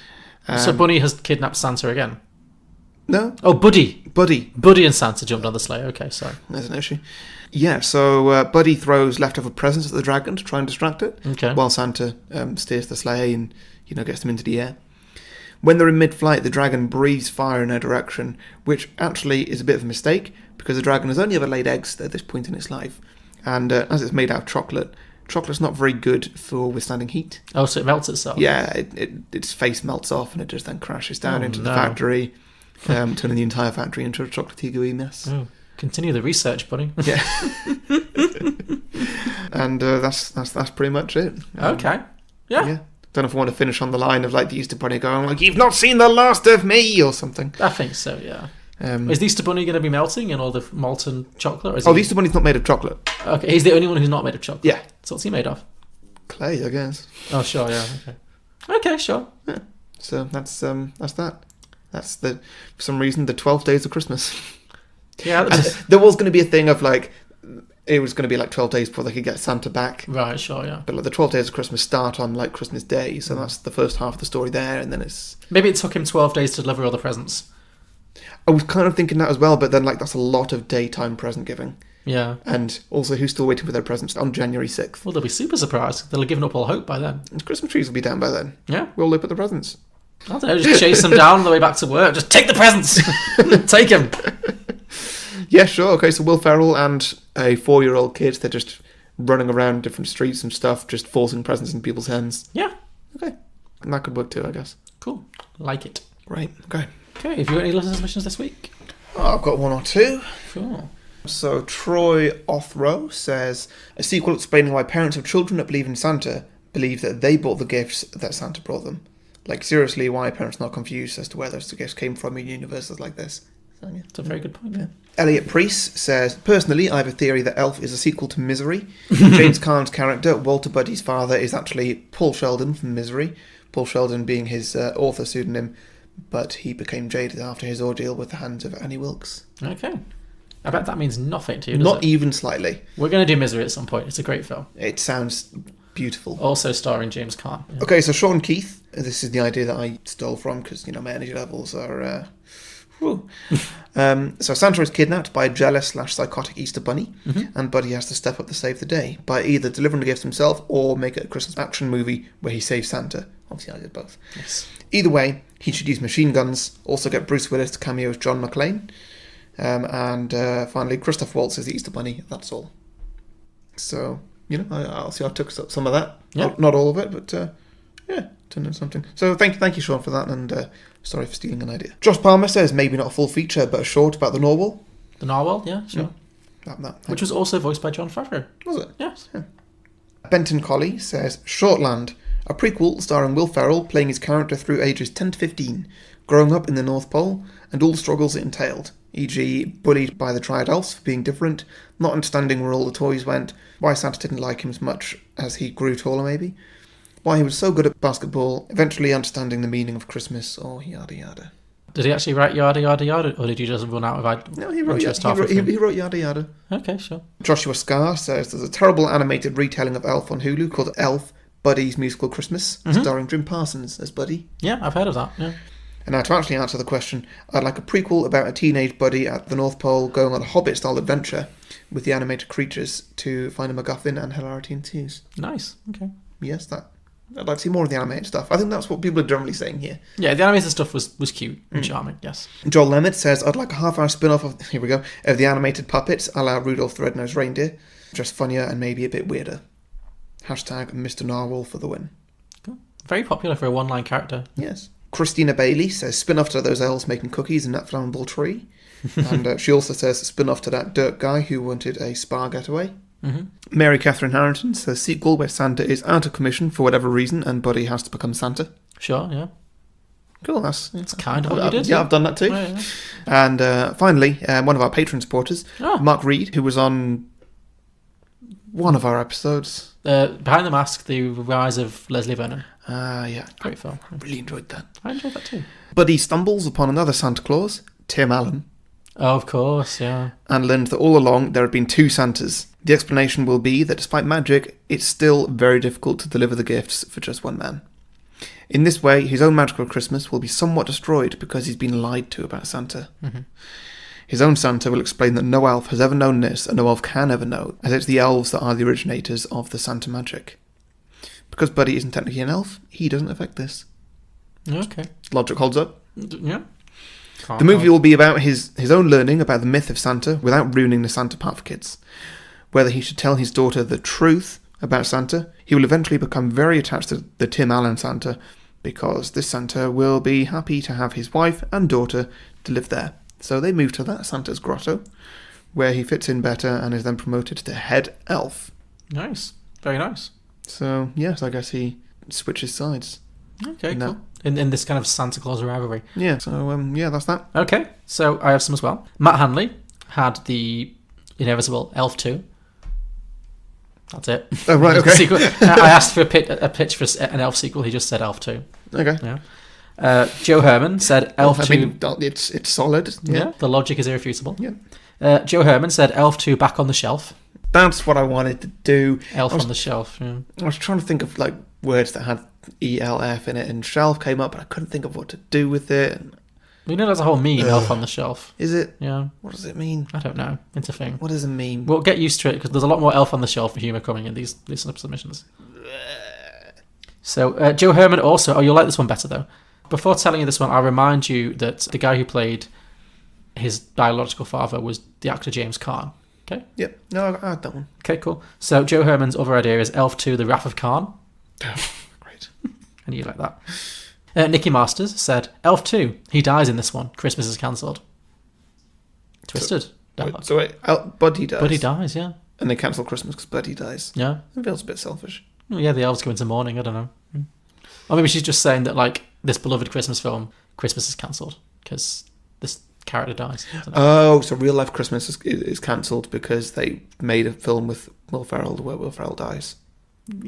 So Bunny has kidnapped Santa again? No. Oh, Buddy. Buddy and Santa jumped on the sleigh. Okay, sorry. There's an issue. Yeah, so Buddy throws leftover presents at the dragon to try and distract it. Okay. While Santa steers the sleigh and, gets them into the air. When they're in mid-flight, the dragon breathes fire in their direction, which actually is a bit of a mistake, because the dragon has only ever laid eggs at this point in its life. And as it's made out of chocolate, chocolate's not very good for withstanding heat. Oh, so it melts itself? Yeah, its face melts off, and it just then crashes down into the factory, turning the entire factory into a chocolatey gooey mess. Oh. Continue the research, buddy. Yeah. And that's pretty much it. Okay. Yeah. Don't know if I want to finish on the line of like the Easter Bunny going like, "You've not seen the last of me" or something. I think so, yeah. Is the Easter Bunny going to be melting in all the molten chocolate? Or is the Easter Bunny's not made of chocolate. Okay, he's the only one who's not made of chocolate. Yeah. So what's he made of? Clay, I guess. Oh, sure, yeah. Okay, sure. Yeah. So that's that. That's for some reason, the 12 days of Christmas. Yeah. And there was going to be a thing of like, it was going to be like 12 days before they could get Santa back. Right, sure, yeah. But like the 12 days of Christmas start on like Christmas Day, so that's the first half of the story there, and then it's... Maybe it took him 12 days to deliver all the presents. I was kind of thinking that as well, but then like that's a lot of daytime present giving. Yeah. And also, who's still waiting for their presents on January 6th? Well, they'll be super surprised. They'll have given up all hope by then. The Christmas trees will be down by then. Yeah. We'll look at the presents. I don't know, just chase them down on the way back to work. Just take the presents. Take them. Yeah, sure. Okay, so Will Ferrell and a 4-year-old kid, they're just running around different streets and stuff, just forcing presents in people's hands. Yeah. Okay. And that could work too, I guess. Cool. Like it. Right, okay. Okay, have you got any listener submissions this week? Oh, I've got one or two. Sure. So Troy Othrow says, a sequel explaining why parents of children that believe in Santa believe that they bought the gifts that Santa brought them. Like, seriously, why are parents not confused as to where those gifts came from in universes like this? So, yeah. That's a very good point. Yeah. Elliot Priest says, personally, I have a theory that Elf is a sequel to Misery. James Caan's character, Walter Buddy's father, is actually Paul Sheldon from Misery. Paul Sheldon being his author pseudonym, but he became jaded after his ordeal with the hands of Annie Wilkes. Okay. I bet that means nothing to you, Not even slightly. We're going to do Misery at some point. It's a great film. It sounds beautiful. Also starring James Caan. Yeah. Okay, so Sean Keith, this is the idea that I stole from because, you know, my energy levels are... so Santa is kidnapped by a jealous/psychotic Easter Bunny, and Buddy has to step up to save the day by either delivering the gifts himself or make it a Christmas action movie where he saves Santa. Obviously, I did both. Yes. Either way, he should use machine guns. Also, get Bruce Willis to cameo as John McClane, and finally, Christoph Waltz as the Easter Bunny. That's all. So, you know, I'll see. I took some of that. Yeah. Not all of it, but yeah, turned into something. So thank you, Sean, for that, and sorry for stealing an idea. Josh Palmer says maybe not a full feature, but a short about the Narwhal. The Narwhal, yeah, sure. Which was also voiced by Jon Favreau. Was it? Yes. Yeah. Benton Colley says Shortland, a prequel starring Will Ferrell playing his character through ages 10 to 15, growing up in the North Pole, and all the struggles it entailed, e.g. bullied by the Triad Elves for being different, not understanding where all the toys went, why Santa didn't like him as much as he grew taller maybe, why he was so good at basketball, eventually understanding the meaning of Christmas, or yada yada. Did he actually write yada yada yada, or did you just run out of No, he wrote yada yada. Okay, sure. Joshua Scar says there's a terrible animated retelling of Elf on Hulu called Elf, Buddy's Musical Christmas, starring Jim Parsons as Buddy. Yeah, I've heard of that, yeah. And now to actually answer the question, I'd like a prequel about a teenage Buddy at the North Pole going on a Hobbit-style adventure with the animated creatures to find a MacGuffin and hilarity ensues. Nice, okay. Yes, I'd like to see more of the animated stuff. I think that's what people are generally saying here. Yeah, the animated stuff was cute and charming, yes. Joel Lemmet says, I'd like a half-hour spin-off of, here we go, of the animated puppets a la Rudolph the Red-Nosed Reindeer. Just funnier and maybe a bit weirder. Hashtag Mr. Narwhal for the win. Cool. Very popular for a one-line character. Yes. Christina Bailey says, spin-off to those elves making cookies in that flammable tree. And she also says, spin-off to that dirt guy who wanted a spa getaway. Mary Catherine Harrington says sequel where Santa is out of commission for whatever reason and Buddy has to become Santa. Sure, yeah. Cool, that's kind of what you did. Yeah, I've done that too. Oh, yeah. And finally, one of our patron supporters, Mark Reed, who was on one of our episodes. Behind the Mask, The Rise of Leslie Vernon. Yeah. Great film. I really enjoyed that. I enjoyed that too. Buddy stumbles upon another Santa Claus, Tim Allen. Oh, of course, yeah. And learns that all along there have been two Santas. The explanation will be that despite magic, it's still very difficult to deliver the gifts for just one man. In this way, his own magical Christmas will be somewhat destroyed because he's been lied to about Santa. His own Santa will explain that no elf has ever known this and no elf can ever know, as it's the elves that are the originators of the Santa magic. Because Buddy isn't technically an elf, he doesn't affect this. Okay. Logic holds up. Yeah. The movie will be about his own learning about the myth of Santa without ruining the Santa part for kids. Whether he should tell his daughter the truth about Santa, he will eventually become very attached to the Tim Allen Santa because this Santa will be happy to have his wife and daughter to live there. So they move to that Santa's grotto, where he fits in better and is then promoted to head elf. Nice. Very nice. So, yes, I guess he switches sides. Okay, cool. In this kind of Santa Claus rivalry. Yeah, so, yeah, that's that. Okay, so I have some as well. Matt Hanley had the inevitable Elf 2. That's it. Oh, right, okay. Sequel. I asked for a pitch for an Elf sequel. He just said Elf 2. Okay. Yeah. Joe Herman said Elf 2. I mean, it's solid. Yeah. The logic is irrefutable. Yeah. Joe Herman said Elf 2 back on the shelf. That's what I wanted to do. Elf on the shelf, yeah. I was trying to think of like words that had ELF in it, and shelf came up, but I couldn't think of what to do with it. We know there's a whole meme, Elf on the shelf. Is it? Yeah. What does it mean? I don't know. It's a thing. What does it mean? We'll get used to it because there's a lot more Elf on the Shelf humour coming in these submissions. So, Joe Herman also... Oh, you'll like this one better, though. Before telling you this one, I'll remind you that the guy who played his biological father was the actor James Caan. Okay? Yep. No, I had that one. Okay, cool. So, Joe Herman's other idea is Elf 2, The Wrath of Khan. Great. And you like that. Nicky Masters said, Elf 2, he dies in this one. Christmas is cancelled. Twisted. Wait, Buddy dies? Buddy dies, yeah. And they cancel Christmas because Buddy dies? Yeah. It feels a bit selfish. Well, yeah, the elves go into mourning, I don't know. Or maybe she's just saying that, like, this beloved Christmas film, Christmas is cancelled because this character dies. Oh, so real life Christmas is cancelled because they made a film with Will Ferrell where Will Ferrell dies.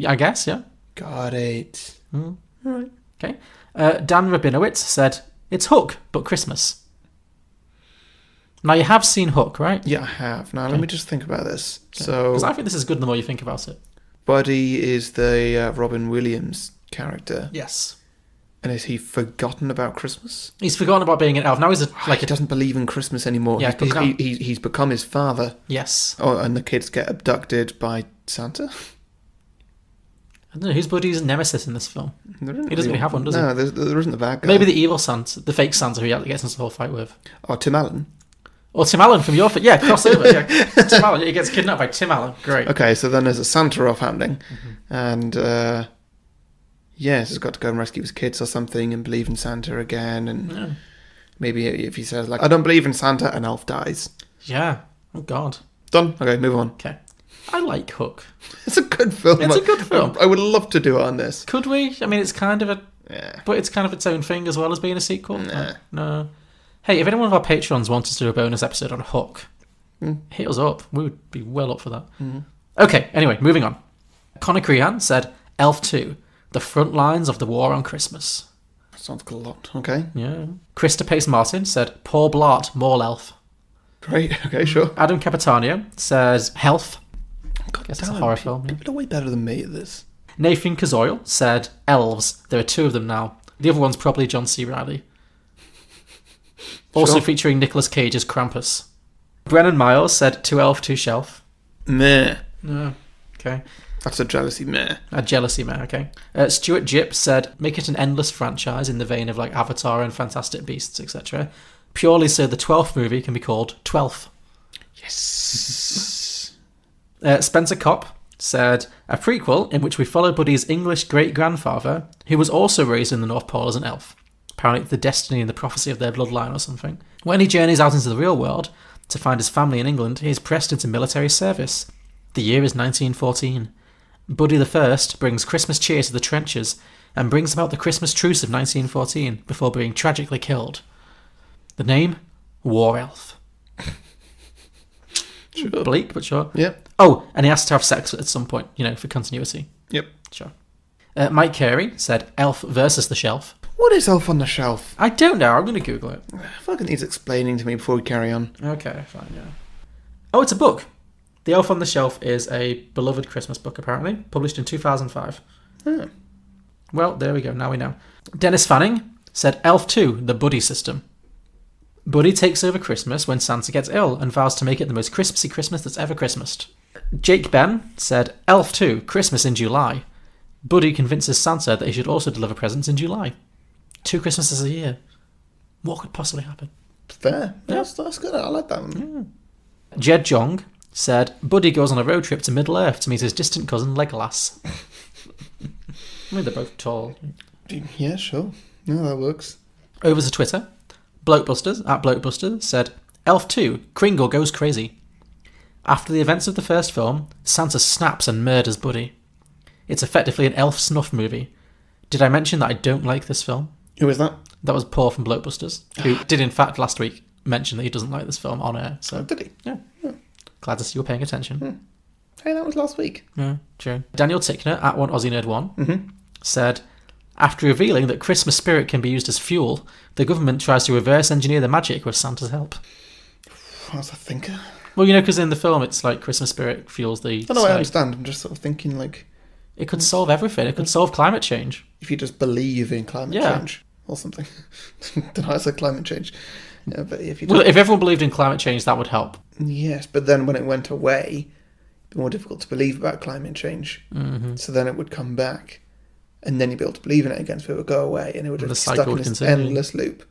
I guess, yeah. Got it. Mm. All right. Okay. Dan Rabinowitz said, it's Hook, but Christmas. Now, you have seen Hook, right? Yeah, I have. Now, let me just think about this. Okay. So, because I think this is good the more you think about it. Buddy is the Robin Williams character. Yes. And is he forgotten about Christmas? He's forgotten about being an elf. Now he's he doesn't believe in Christmas anymore. Yeah, he's become his father. Yes. Oh, and the kids get abducted by Santa? I don't know, who's Buddy's nemesis in this film? He doesn't really have one, does he? No, there isn't the bad guy. Maybe the evil Santa, the fake Santa who he gets into the whole fight with. Oh, Tim Allen. Or Tim Allen from your film. Yeah, crossover. Yeah. Tim Allen. He gets kidnapped by Tim Allen. Great. Okay, so then there's a Santa offhanding. And, yes, he's got to go and rescue his kids or something and believe in Santa again. And maybe if he says, like, I don't believe in Santa, an elf dies. Yeah. Oh, God. Done. Okay, move on. Okay. I like Hook. It's a good film. It's a good film. I would love to do it on this. Could we? I mean, it's kind of a... Yeah. But it's kind of its own thing as well as being a sequel. Nah. No. Hey, if any one of our patrons wants us to do a bonus episode on Hook, hit us up. We would be well up for that. Okay, anyway, moving on. Connor Crehan said, Elf 2, the front lines of the war on Christmas. Sounds like a lot. Okay. Yeah. Krista Pace Martin said, Paul Blart, more elf. Great. Okay, sure. Adam Capitano says, Health. God, guess it's a horror film. Yeah. People are way better than me at this. Nathan Kazoil said, Elves. There are two of them now. The other one's probably John C. Reilly. Also featuring Nicolas Cage as Krampus. Brennan Miles said, 2 elf, 2 shelf. Meh. No. Okay. That's a jealousy meh. A jealousy meh, okay. Stuart Jipp said, make it an endless franchise in the vein of like Avatar and Fantastic Beasts, etc. Purely so the 12th movie can be called 12th. Yes. Spencer Kopp said, a prequel in which we follow Buddy's English great-grandfather, who was also raised in the North Pole as an elf. Apparently the destiny and the prophecy of their bloodline or something. When he journeys out into the real world to find his family in England, he is pressed into military service. The year is 1914. Buddy the First brings Christmas cheer to the trenches and brings about the Christmas truce of 1914 before being tragically killed. The name? War Elf. Sure. Bleak, but sure. Yep. Oh, and he has to have sex at some point, for continuity. Yep. Sure. Mike Carey said, Elf versus the Shelf. What is Elf on the Shelf? I don't know. I'm going to Google it. I feel like it needs explaining to me before we carry on. Okay, fine, yeah. Oh, it's a book. The Elf on the Shelf is a beloved Christmas book, apparently, published in 2005. Oh. Well, there we go. Now we know. Dennis Fanning said, Elf 2, the Buddy system. Buddy takes over Christmas when Santa gets ill and vows to make it the most Christmassy Christmas that's ever Christmased. Jake Ben said, Elf 2, Christmas in July. Buddy convinces Santa that he should also deliver presents in July. 2 Christmases a year. What could possibly happen? Fair. Yeah. That's good. I like that one. Yeah. Jed Jong said, Buddy goes on a road trip to Middle-earth to meet his distant cousin Legolas. I mean, they're both tall. Yeah, sure. No, that works. Over to Twitter, Blokebusters, at Blokebusters, said, Elf 2, Kringle goes crazy. After the events of the first film, Santa snaps and murders Buddy. It's effectively an elf snuff movie. Did I mention that I don't like this film? Who was that? That was Paul from Blockbusters, who did in fact last week mention that he doesn't like this film on air. So did he? Yeah. Glad to see you were paying attention. Hey, that was last week. Yeah, true. Daniel Tickner, at OneAussieNerd1, said, after revealing that Christmas spirit can be used as fuel, the government tries to reverse engineer the magic with Santa's help. That's a thinker. Well, you know, because in the film it's like Christmas spirit fuels the... I know, I understand. I'm just sort of thinking like... It could solve everything. It could solve climate change. If you just believe in climate change or something. Don't know, I said climate change. Yeah, but if everyone believed in climate change, that would help. Yes, but then when it went away, it'd be more difficult to believe about climate change. Mm-hmm. So then it would come back, and then you'd be able to believe in it again, so it would go away, and it would just be stuck in this endless loop.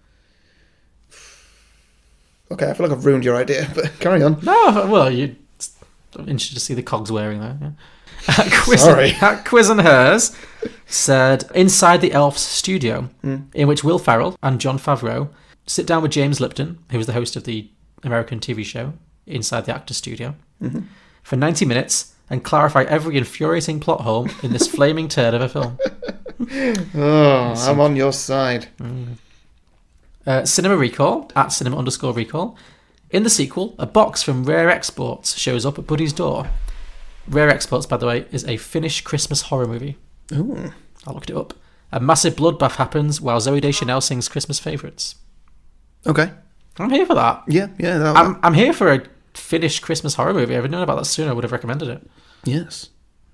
Okay, I feel like I've ruined your idea, but carry on. No, well, I'm interested to see the cogs wearing there. Yeah. Sorry. Quiz and Hers said, inside the Elf's studio, in which Will Ferrell and Jon Favreau sit down with James Lipton, who was the host of the American TV show Inside the Actor's Studio, for 90 minutes and clarify every infuriating plot hole in this flaming turd of a film. I'm on your side. Cinema Recall, at cinema_recall. In the sequel, a box from Rare Exports shows up at Buddy's door. Rare Exports, by the way, is a Finnish Christmas horror movie. Ooh. I looked it up. A massive bloodbath happens while Zooey Deschanel sings Christmas favourites. Okay. I'm here for that. Yeah. I'm here for a Finnish Christmas horror movie. If I'd known about that sooner, I would have recommended it. Yes.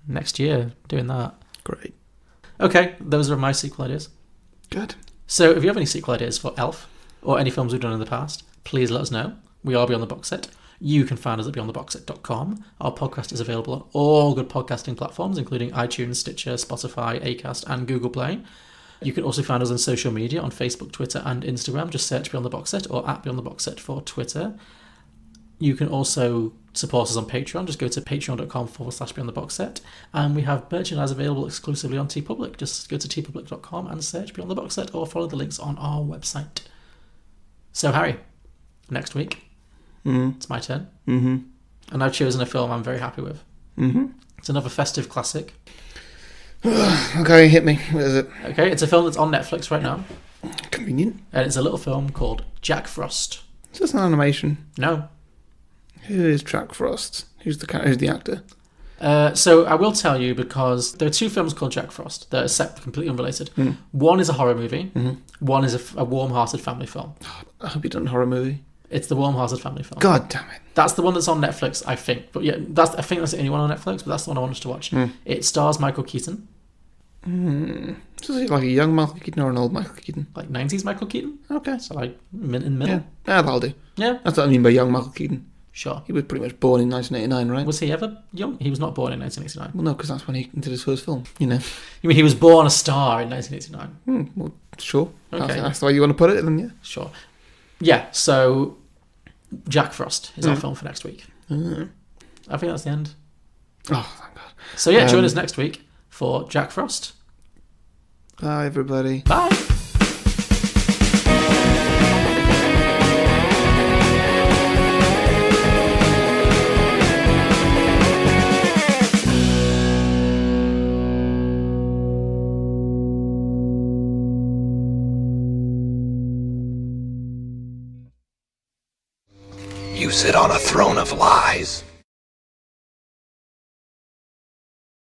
Next year, doing that. Great. Okay, those are my sequel ideas. Good. So if you have any sequel ideas for Elf, or any films we've done in the past, please let us know. We are Beyond the Box Set. You can find us at beyondtheboxset.com. Our podcast is available on all good podcasting platforms, including iTunes, Stitcher, Spotify, Acast, and Google Play. You can also find us on social media on Facebook, Twitter, and Instagram. Just search Beyond the Box Set or at Beyond the Box Set for Twitter. You can also support us on Patreon. Just go to patreon.com/Beyond the Box Set. And we have merchandise available exclusively on TeePublic. Just go to teepublic.com and search Beyond the Box Set or follow the links on our website. So, Harry, next week, it's my turn. Mm-hmm. And I've chosen a film I'm very happy with. Mm-hmm. It's another festive classic. Okay, hit me. What is it? Okay, it's a film that's on Netflix right now. Convenient. And it's a little film called Jack Frost. Is this an animation? No. Who is Jack Frost? Who's the actor? So I will tell you, because there are two films called Jack Frost that are completely unrelated. One is a horror movie. One is a warm-hearted family film. I hope you done a horror movie. It's the warm-hearted family film. God damn it. That's the one that's on Netflix, I think. But yeah, I think that's the only one on Netflix, but that's the one I wanted to watch. It stars Michael Keaton. Is it like a young Michael Keaton or an old Michael Keaton? Like 90s Michael Keaton. Okay. So like in the middle. Yeah, that'll do. Yeah. That's what I mean by young Michael Keaton. Sure. He was pretty much born in 1989, right? Was he ever young? He was not born in 1989. Well, no, because that's when he did his first film, you know. You mean he was born a star in 1989? Well, sure. Okay. That's the way you want to put it, then yeah. Sure. Yeah, so Jack Frost is our film for next week. I think that's the end. Oh, thank God. So yeah, join us next week for Jack Frost. Bye, everybody. Bye. You sit on a throne of lies.